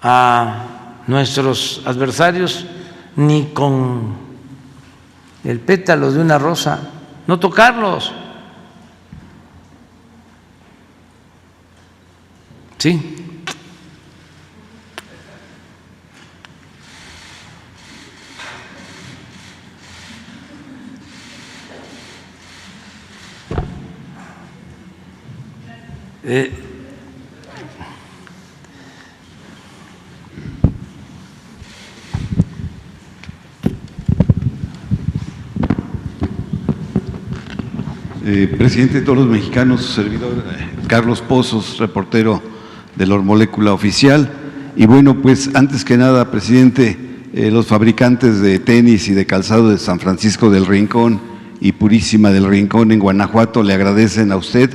a nuestros adversarios ni con el pétalo de una rosa, no tocarlos. Sí. Presidente de todos los mexicanos, servidor Carlos Pozos, reportero de la Molécula Oficial. Y bueno, pues antes que nada, presidente, los fabricantes de tenis y de calzado de San Francisco del Rincón y Purísima del Rincón en Guanajuato le agradecen a usted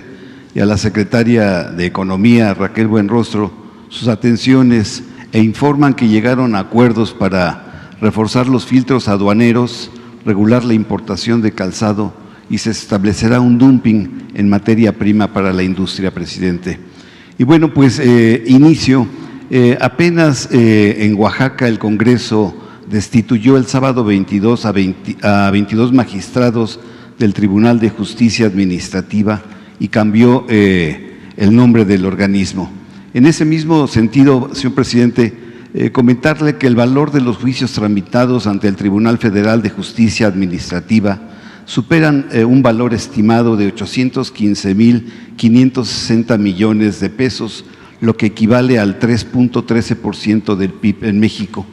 y a la secretaria de Economía, Raquel Buenrostro, sus atenciones e informan que llegaron a acuerdos para reforzar los filtros aduaneros, regular la importación de calzado y se establecerá un dumping en materia prima para la industria, presidente. Y bueno, pues inicio. Apenas en Oaxaca el Congreso destituyó el sábado 22 a 22 magistrados del Tribunal de Justicia Administrativa y cambió el nombre del organismo. En ese mismo sentido, señor presidente, comentarle que el valor de los juicios tramitados ante el Tribunal Federal de Justicia Administrativa superan un valor estimado de 815,560 millones de pesos, lo que equivale al 3.13% del PIB en México.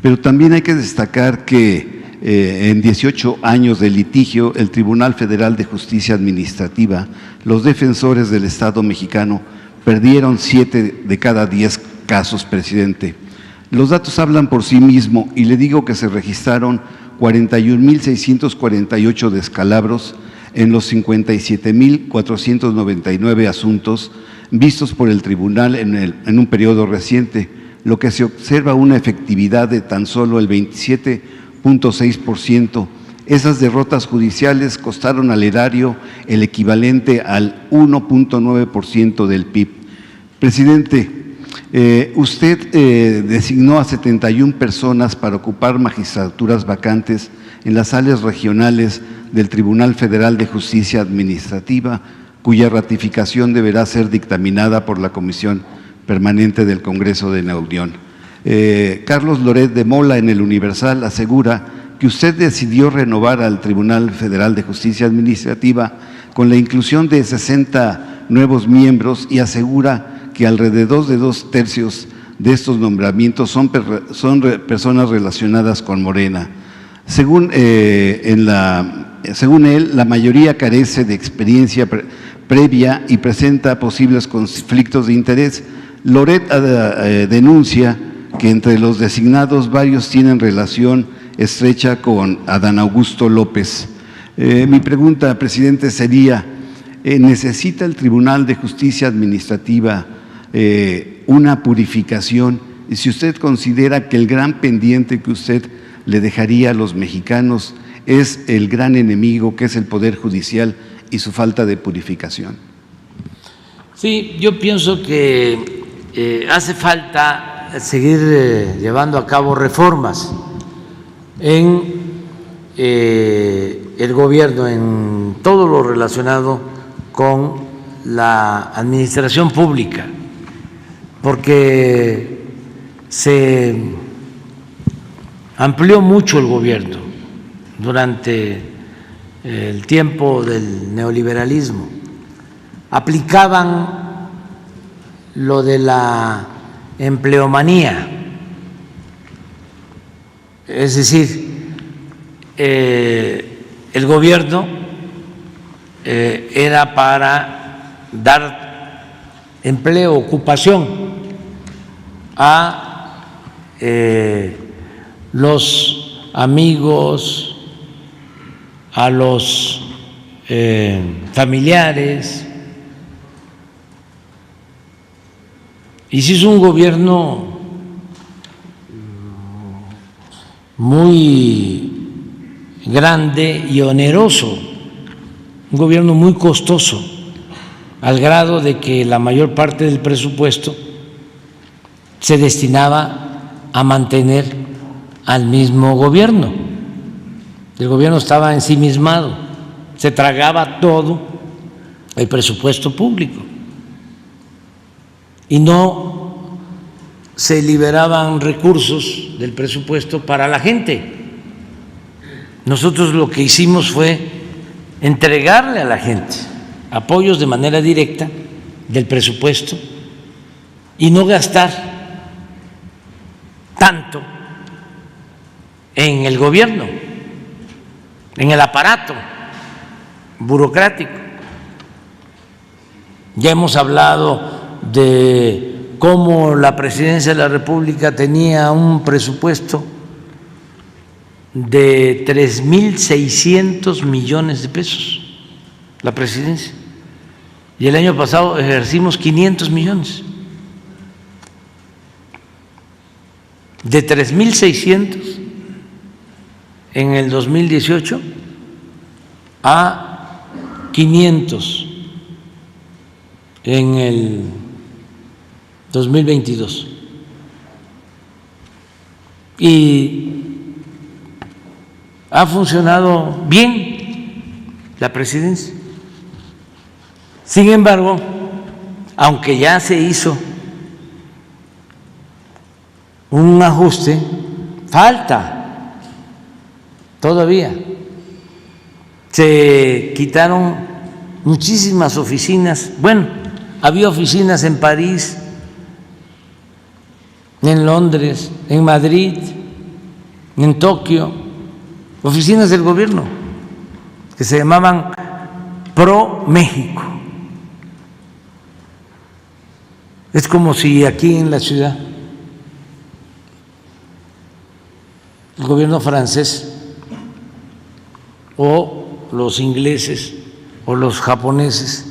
Pero también hay que destacar que en 18 años de litigio, el Tribunal Federal de Justicia Administrativa, los defensores del Estado mexicano perdieron 7 de cada 10 casos, presidente. Los datos hablan por sí mismos y le digo que se registraron 41,648 descalabros en los 57,499 asuntos vistos por el tribunal en un periodo reciente, lo que se observa una efectividad de tan solo el 27.6%. Esas derrotas judiciales costaron al erario el equivalente al 1.9% del PIB. Presidente, usted designó a 71 personas para ocupar magistraturas vacantes en las salas regionales del Tribunal Federal de Justicia Administrativa, cuya ratificación deberá ser dictaminada por la Comisión Permanente del Congreso de la Unión. Carlos Loret de Mola en el Universal asegura que usted decidió renovar al Tribunal Federal de Justicia Administrativa con la inclusión de 60 nuevos miembros y asegura que alrededor de 2/3 de estos nombramientos son personas relacionadas con Morena. Según él, la mayoría carece de experiencia previa y presenta posibles conflictos de interés. Loret denuncia que entre los designados varios tienen relación estrecha con Adán Augusto López. Mi pregunta, presidente, sería, ¿necesita el Tribunal de Justicia Administrativa una purificación? Y si usted considera que el gran pendiente que usted le dejaría a los mexicanos es el gran enemigo que es el Poder Judicial y su falta de purificación. Sí, yo pienso que hace falta seguir llevando a cabo reformas en el gobierno, en todo lo relacionado con la administración pública, porque se amplió mucho el gobierno durante el tiempo del neoliberalismo. Aplicaban lo de la empleomanía, es decir, el gobierno era para dar empleo, ocupación a los amigos, a los familiares, y se hizo un gobierno muy grande y oneroso, un gobierno muy costoso, al grado de que la mayor parte del presupuesto se destinaba a mantener al mismo gobierno. El gobierno estaba ensimismado, se tragaba todo el presupuesto público y no se liberaban recursos del presupuesto para la gente. Nosotros lo que hicimos fue entregarle a la gente apoyos de manera directa del presupuesto y no gastar tanto en el gobierno, en el aparato burocrático. Ya hemos hablado de cómo la Presidencia de la República tenía un presupuesto de 3.600 millones de pesos, la Presidencia, y el año pasado ejercimos 500 millones. De 3.600 en el 2018 a 500 en el 2022. Y ha funcionado bien la presidencia. Sin embargo, aunque ya se hizo un ajuste, falta todavía. Se quitaron muchísimas oficinas. Bueno, había oficinas en París, en Londres, en Madrid, en Tokio, oficinas del gobierno que se llamaban Pro México. Es como si aquí en la ciudad el gobierno francés o los ingleses o los japoneses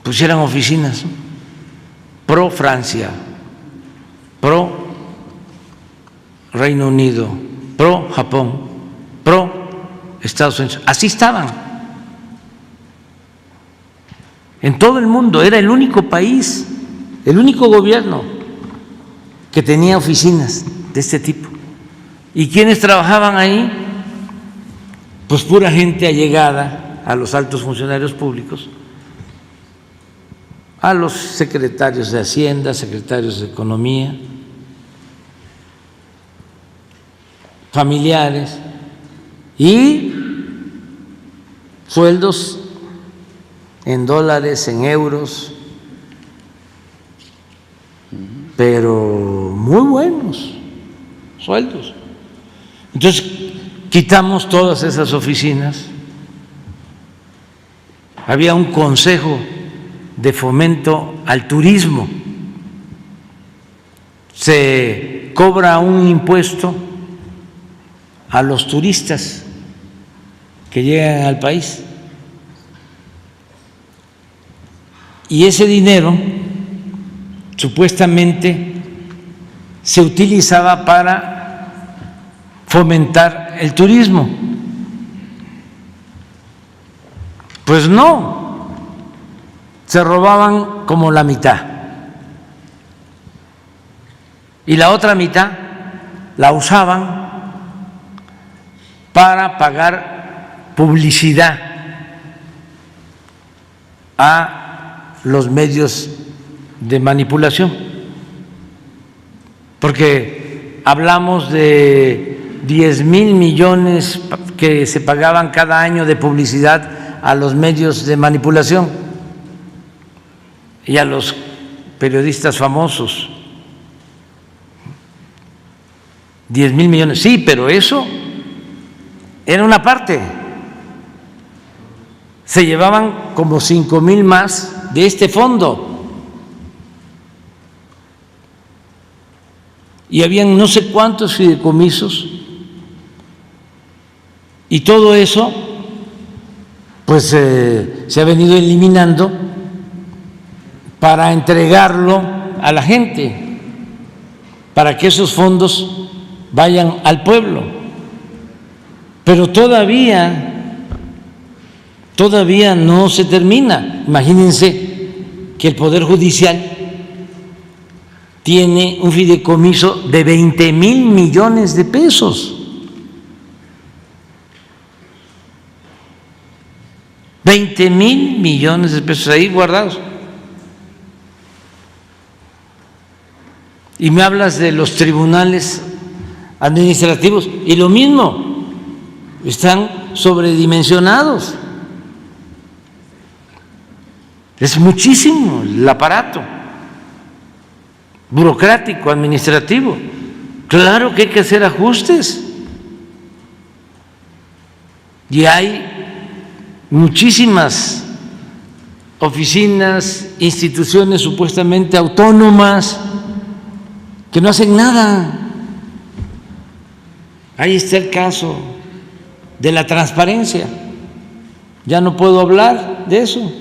pusieran oficinas, ¿no? Pro Francia, pro Reino Unido, pro Japón, pro Estados Unidos. Así estaban en todo el mundo. Era el único país, el único gobierno que tenía oficinas de este tipo. ¿Y quiénes trabajaban ahí? Pues pura gente allegada a los altos funcionarios públicos, a los secretarios de Hacienda, secretarios de Economía, familiares, y sueldos en dólares, en euros, pero muy buenos sueldos. Entonces, quitamos todas esas oficinas. Había un consejo de fomento al turismo. Se cobra un impuesto a los turistas que llegan al país. Y ese dinero supuestamente se utilizaba para fomentar el turismo. Pues no, se robaban como la mitad. Y la otra mitad la usaban para pagar publicidad a los medios de manipulación, porque hablamos de 10,000 millones que se pagaban cada año de publicidad a los medios de manipulación y a los periodistas famosos. 10,000 millones, sí, pero eso era una parte. Se llevaban como 5,000 más de este fondo. Y habían no sé cuántos fideicomisos. Y todo eso, pues se ha venido eliminando para entregarlo a la gente, para que esos fondos vayan al pueblo. Pero todavía no se termina. Imagínense que el Poder Judicial tiene un fideicomiso de 20,000 millones de pesos. 20,000 millones de pesos ahí guardados. Y me hablas de los tribunales administrativos y lo mismo, están sobredimensionados. Es muchísimo el aparato burocrático, administrativo. Claro que hay que hacer ajustes. Y hay muchísimas oficinas, instituciones supuestamente autónomas que no hacen nada. Ahí está el caso de la transparencia. Ya no puedo hablar de eso.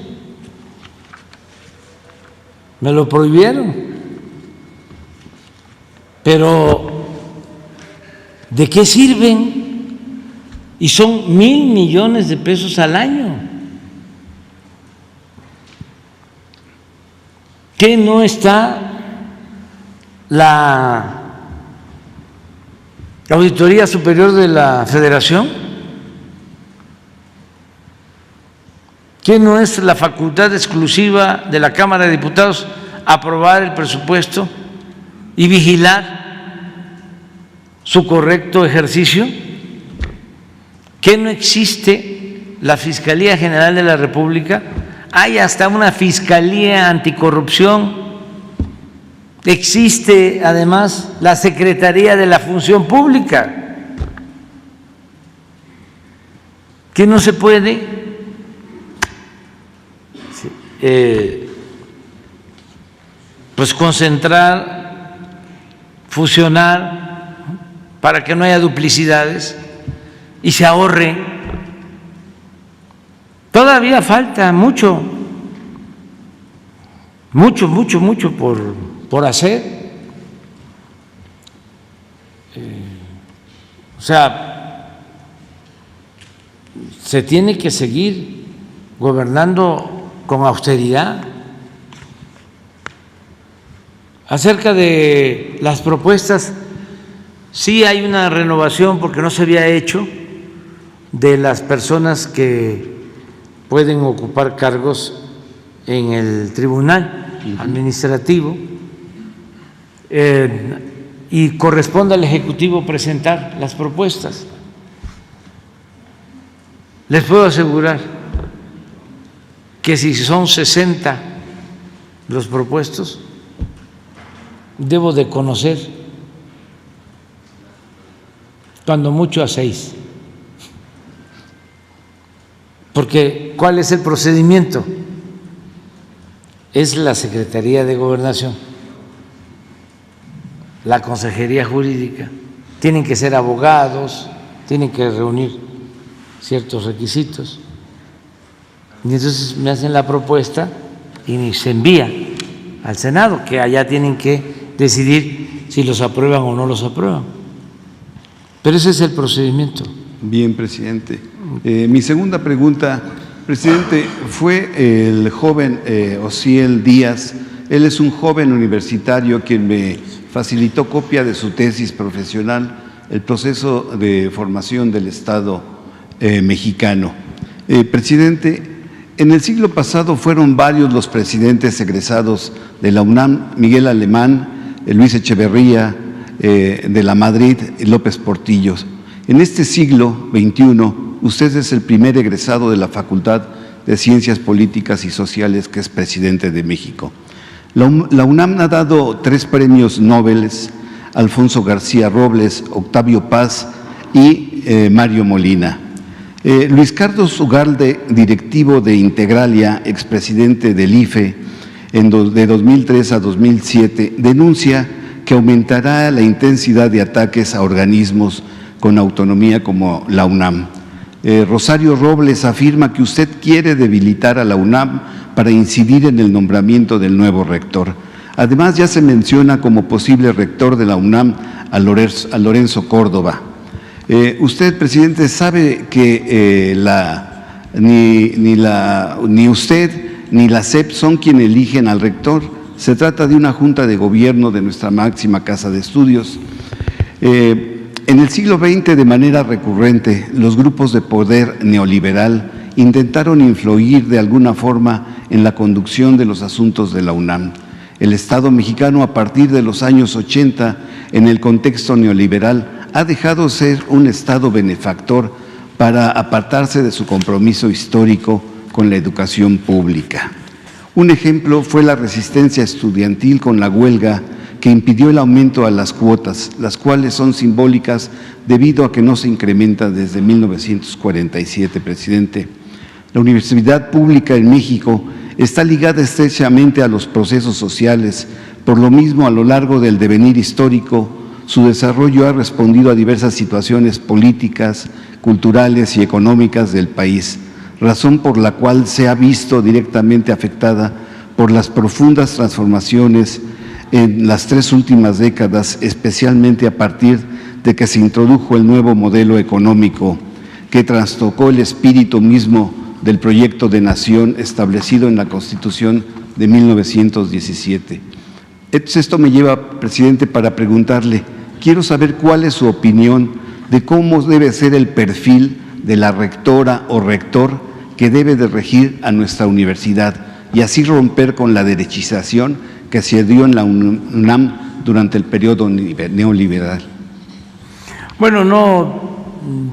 Me lo prohibieron. Pero ¿de qué sirven? Y son 1,000 millones de pesos al año. ¿Qué no está la Auditoría Superior de la Federación? ¿Qué no es la facultad exclusiva de la Cámara de Diputados aprobar el presupuesto y vigilar su correcto ejercicio? ¿Qué no existe la Fiscalía General de la República? Hay hasta una Fiscalía Anticorrupción. Existe además la Secretaría de la Función Pública. ¿Qué no se puede pues concentrar, fusionar, para que no haya duplicidades y se ahorre? Todavía falta mucho por hacer. O sea, se tiene que seguir gobernando con austeridad. Acerca de las propuestas, sí hay una renovación porque no se había hecho de las personas que pueden ocupar cargos en el tribunal administrativo y corresponde al Ejecutivo presentar las propuestas. Les puedo asegurar que si son 60 los propuestos, debo de conocer cuando mucho a 6. Porque ¿cuál es el procedimiento? Es la Secretaría de Gobernación, la Consejería Jurídica, tienen que ser abogados, tienen que reunir ciertos requisitos. Y entonces me hacen la propuesta y se envía al Senado, que allá tienen que decidir si los aprueban o no los aprueban. Pero ese es el procedimiento. Bien, presidente. Mi segunda pregunta, presidente, fue el joven Osiel Díaz. Él es un joven universitario quien me facilitó copia de su tesis profesional, el proceso de formación del Estado mexicano. Presidente, en el siglo pasado fueron varios los presidentes egresados de la UNAM: Miguel Alemán, Luis Echeverría, de la Madrid, López Portillo. En este siglo XXI, usted es el primer egresado de la Facultad de Ciencias Políticas y Sociales que es presidente de México. La UNAM ha dado 3 premios Nobel: Alfonso García Robles, Octavio Paz y Mario Molina. Luis Carlos Ugalde, directivo de Integralia, expresidente del IFE, de 2003 a 2007, denuncia que aumentará la intensidad de ataques a organismos con autonomía como la UNAM. Rosario Robles afirma que usted quiere debilitar a la UNAM para incidir en el nombramiento del nuevo rector. Además, ya se menciona como posible rector de la UNAM a Lorenzo Córdoba. Usted, presidente, sabe que ni usted ni la SEP son quienes eligen al rector. Se trata de una junta de gobierno de nuestra máxima casa de estudios. En el siglo XX, de manera recurrente, los grupos de poder neoliberal intentaron influir de alguna forma en la conducción de los asuntos de la UNAM. El Estado mexicano, a partir de los años 80, en el contexto neoliberal, ha dejado de ser un Estado benefactor para apartarse de su compromiso histórico con la educación pública. Un ejemplo fue la resistencia estudiantil con la huelga que impidió el aumento a las cuotas, las cuales son simbólicas debido a que no se incrementa desde 1947, presidente. La universidad pública en México está ligada estrechamente a los procesos sociales. Por lo mismo, a lo largo del devenir histórico, su desarrollo ha respondido a diversas situaciones políticas, culturales y económicas del país, razón por la cual se ha visto directamente afectada por las profundas transformaciones en las 3 últimas décadas, especialmente a partir de que se introdujo el nuevo modelo económico que trastocó el espíritu mismo del proyecto de nación establecido en la Constitución de 1917. Esto me lleva, presidente, para preguntarle, quiero saber cuál es su opinión de cómo debe ser el perfil de la rectora o rector que debe de regir a nuestra universidad y así romper con la derechización que se dio en la UNAM durante el periodo neoliberal. Bueno, no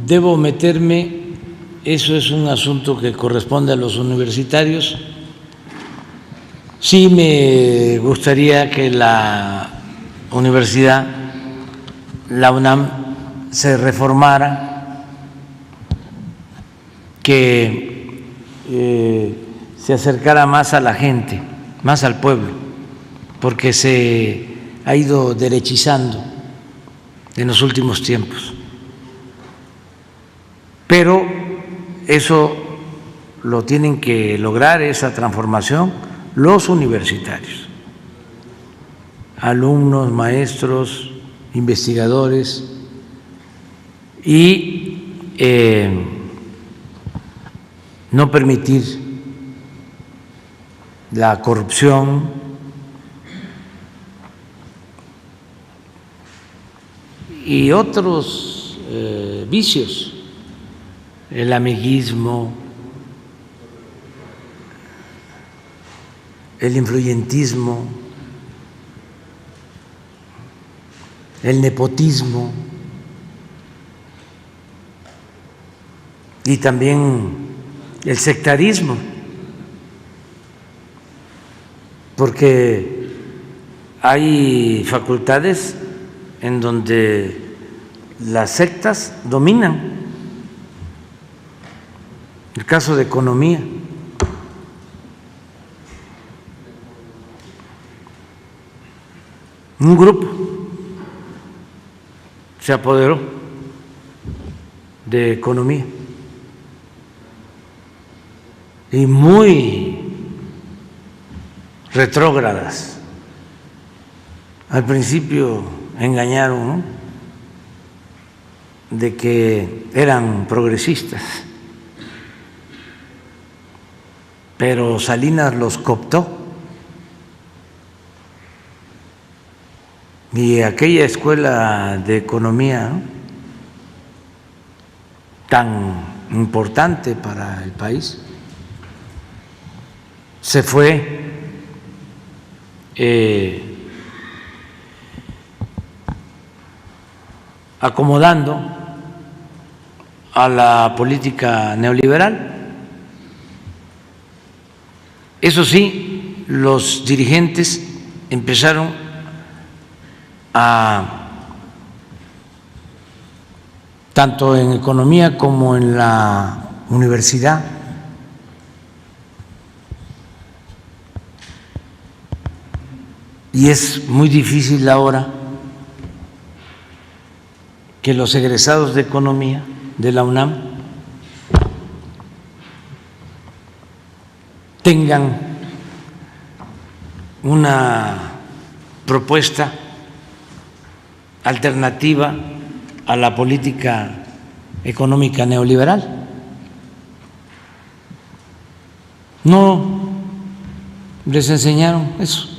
debo meterme, eso es un asunto que corresponde a los universitarios. Sí me gustaría que la universidad, la UNAM, se reformara, que se acercara más a la gente, más al pueblo, porque se ha ido derechizando en los últimos tiempos. Pero eso lo tienen que lograr, esa transformación, los universitarios, alumnos, maestros, investigadores, y no permitir la corrupción, y otros vicios, el amiguismo, el influyentismo, el nepotismo y también el sectarismo. porque hay facultades en donde las sectas dominan. El caso de economía. Un grupo se apoderó de economía y muy retrógradas. Al principio engañaron, ¿no?, de que eran progresistas, pero Salinas los cooptó. Y aquella escuela de economía, ¿no?, tan importante para el país, se fue acomodando a la política neoliberal. Eso sí, los dirigentes empezaron tanto en economía como en la universidad, y es muy difícil ahora que los egresados de economía de la UNAM tengan una propuesta alternativa a la política económica neoliberal. No les enseñaron eso.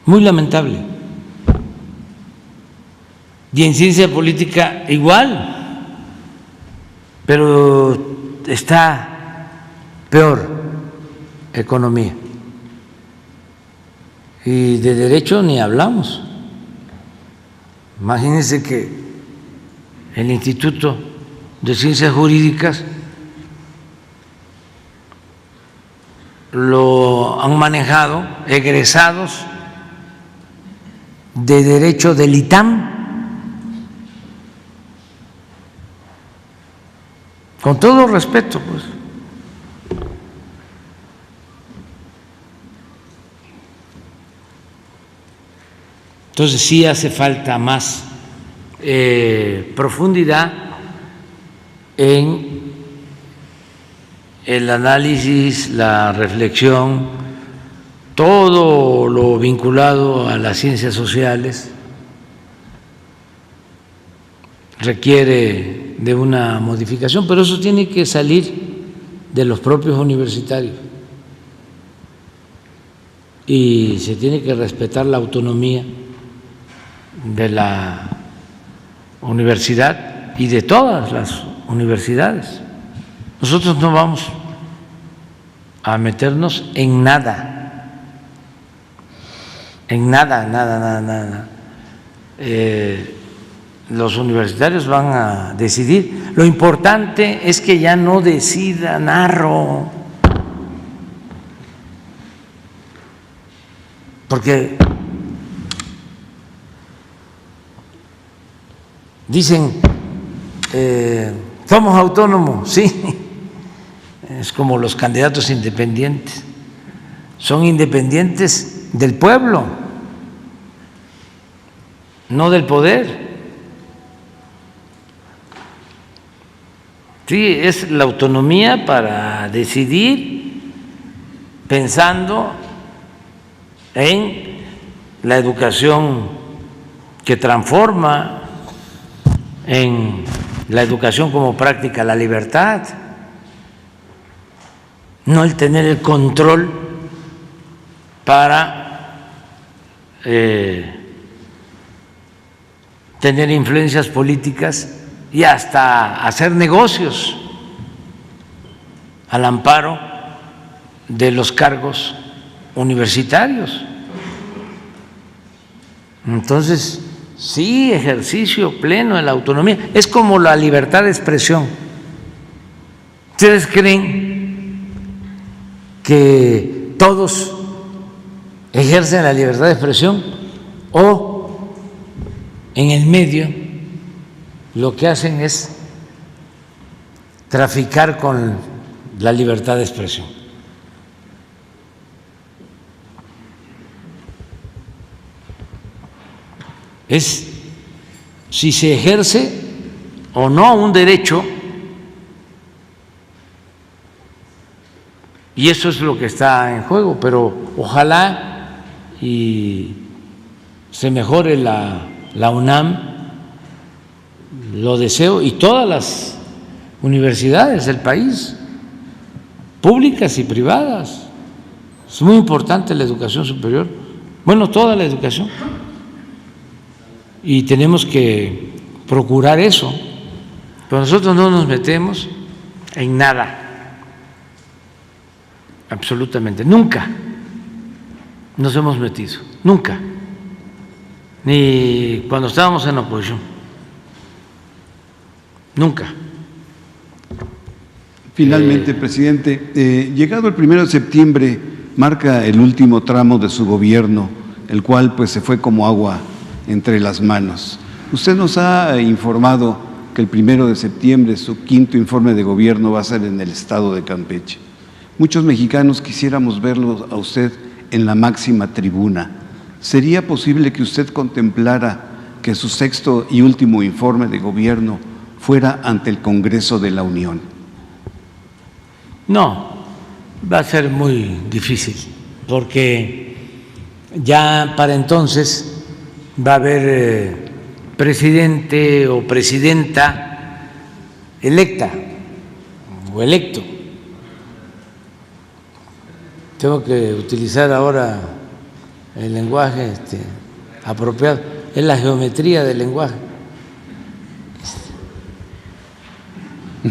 Muy lamentable. Y en ciencia política igual, pero está peor economía. Y de derecho ni hablamos. Imagínense que el Instituto de Ciencias Jurídicas lo han manejado egresados de Derecho del ITAM, con todo respeto, pues. Entonces sí hace falta más profundidad en el análisis, la reflexión, todo lo vinculado a las ciencias sociales requiere de una modificación, pero eso tiene que salir de los propios universitarios y se tiene que respetar la autonomía de la universidad y de todas las universidades. Nosotros no vamos a meternos en nada, nada. Los universitarios van a decidir. Lo importante es que ya no decida Narro, porque dicen, somos autónomos, sí, es como los candidatos independientes, son independientes del pueblo, no del poder. Sí, es la autonomía para decidir pensando en la educación que transforma, en la educación como práctica la libertad, no el tener el control para tener influencias políticas y hasta hacer negocios al amparo de los cargos universitarios. Entonces, sí, ejercicio pleno de la autonomía. Es como la libertad de expresión. ¿Ustedes creen que todos ejercen la libertad de expresión o en el medio lo que hacen es traficar con la libertad de expresión. Es si se ejerce o no un derecho, y eso es lo que está en juego, pero ojalá y se mejore la UNAM, lo deseo, y todas las universidades del país, públicas y privadas. Es muy importante la educación superior, bueno, toda la educación, y tenemos que procurar eso, pero nosotros no nos metemos en nada, absolutamente, nunca nos hemos metido, nunca, ni cuando estábamos en oposición, nunca. Finalmente, presidente, llegado el 1 de septiembre, marca el último tramo de su gobierno, el cual pues se fue como agua entre las manos. Usted nos ha informado que el 1 de septiembre su quinto informe de gobierno va a ser en el estado de Campeche. Muchos mexicanos quisiéramos verlo a usted en la máxima tribuna. ¿Sería posible que usted contemplara que su sexto y último informe de gobierno fuera ante el Congreso de la Unión? No, va a ser muy difícil, porque ya para entonces va a haber presidente o presidenta electa o electo. Tengo que utilizar ahora el lenguaje apropiado, es la geometría del lenguaje,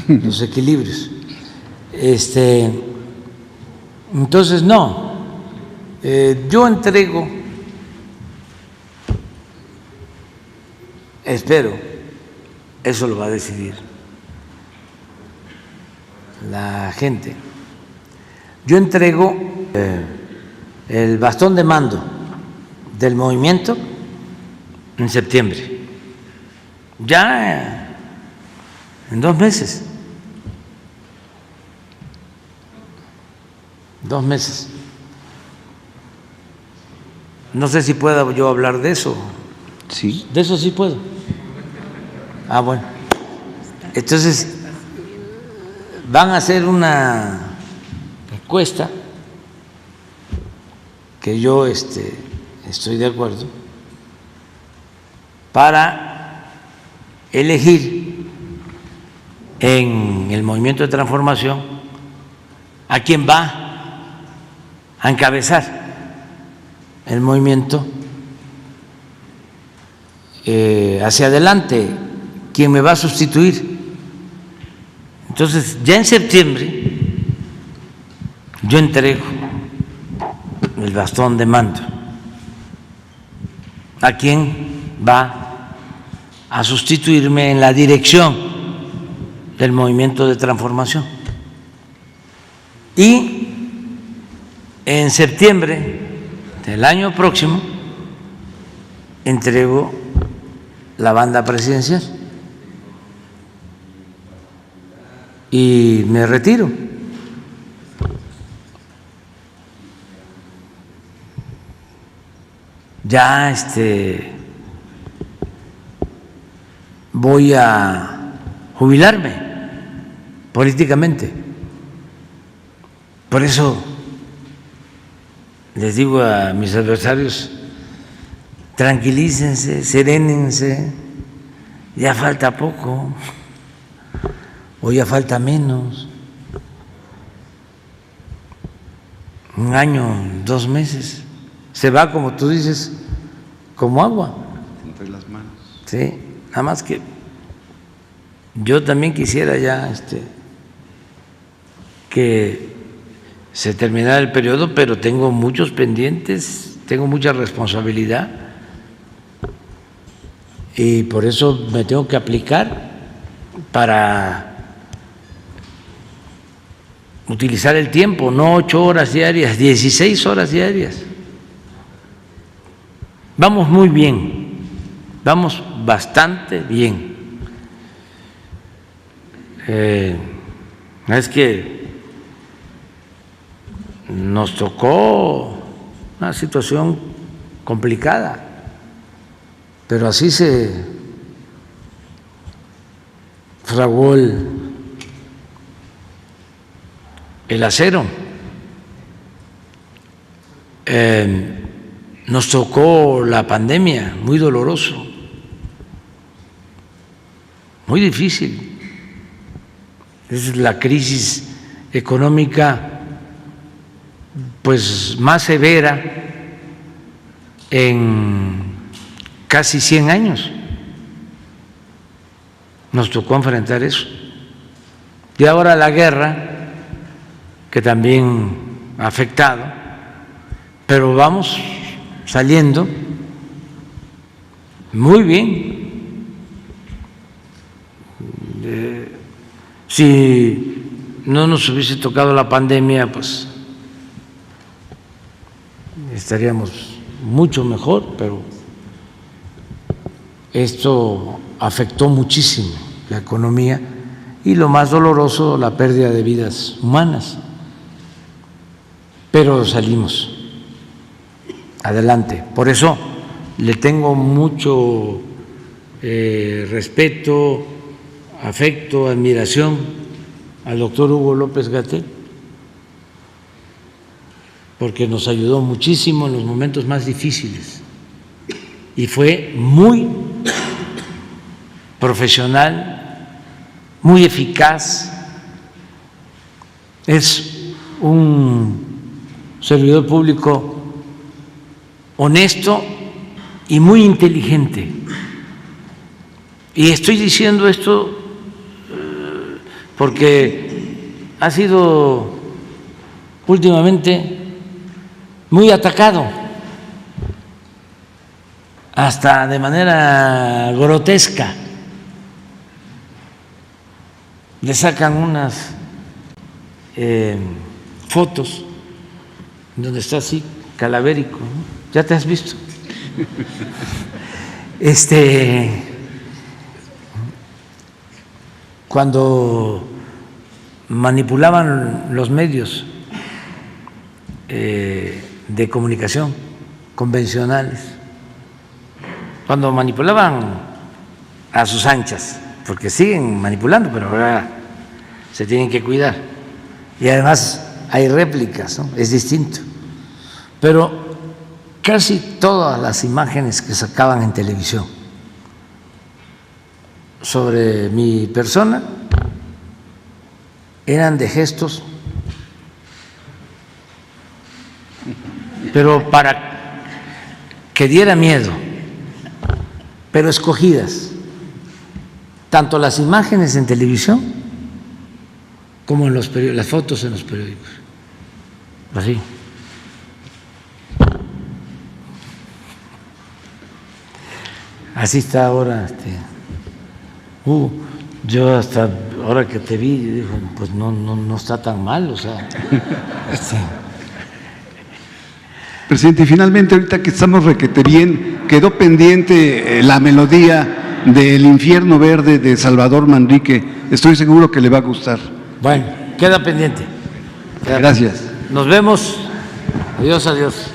los equilibrios. Entonces no, yo entrego, espero, eso lo va a decidir la gente, yo entrego el bastón de mando del movimiento en septiembre, ya en 2 meses. 2 meses. No sé si pueda yo hablar de eso. Sí. De eso sí puedo. Ah, bueno. Entonces, van a hacer una encuesta que yo estoy de acuerdo para elegir en el movimiento de transformación a quien va a encabezar el movimiento hacia adelante, quien me va a sustituir. Entonces, ya en septiembre yo entrego el bastón de mando a quien va a sustituirme en la dirección del movimiento de transformación. Y en septiembre del año próximo entrego la banda presidencial y me retiro. Ya voy a jubilarme políticamente. Por eso les digo a mis adversarios, tranquilícense, serénense, ya falta poco o ya falta menos, 1 año, 2 meses, se va, como tú dices, como agua. Entre las manos. Sí, nada más que yo también quisiera ya que se terminara el periodo, pero tengo muchos pendientes, tengo mucha responsabilidad y por eso me tengo que aplicar para utilizar el tiempo, no 8 horas diarias, 16 horas diarias. Vamos muy bien, vamos bastante bien. Es que nos tocó una situación complicada, pero así se fraguó el acero. Nos tocó la pandemia, muy doloroso, muy difícil. Es la crisis económica pues más severa en casi 100 años. Nos tocó enfrentar eso. Y ahora la guerra, que también ha afectado, pero vamos saliendo muy bien. Si no nos hubiese tocado la pandemia, pues estaríamos mucho mejor, pero esto afectó muchísimo la economía y lo más doloroso, la pérdida de vidas humanas. Pero salimos adelante. Por eso le tengo mucho respeto, afecto, admiración al doctor Hugo López-Gatell, porque nos ayudó muchísimo en los momentos más difíciles y fue muy profesional, muy eficaz. Es un servidor público honesto y muy inteligente. Y estoy diciendo esto porque ha sido últimamente muy atacado, hasta de manera grotesca. Le sacan unas fotos donde está así, calavérico, ¿no? ¿Ya te has visto? Cuando manipulaban los medios de comunicación convencionales, cuando manipulaban a sus anchas, porque siguen manipulando, pero ahora se tienen que cuidar. Y además hay réplicas, ¿no? Es distinto. Pero casi todas las imágenes que sacaban en televisión sobre mi persona eran de gestos, pero para que diera miedo, pero escogidas, tanto las imágenes en televisión como en los periódicos, las fotos en los periódicos, así. Así está ahora. Yo hasta ahora que te vi, digo, pues no está tan mal, o sea. Presidente, y finalmente, ahorita que estamos requete bien, quedó pendiente la melodía del Infierno Verde de Salvador Manrique. Estoy seguro que le va a gustar. Bueno, queda pendiente. Gracias. Nos vemos. Adiós, adiós.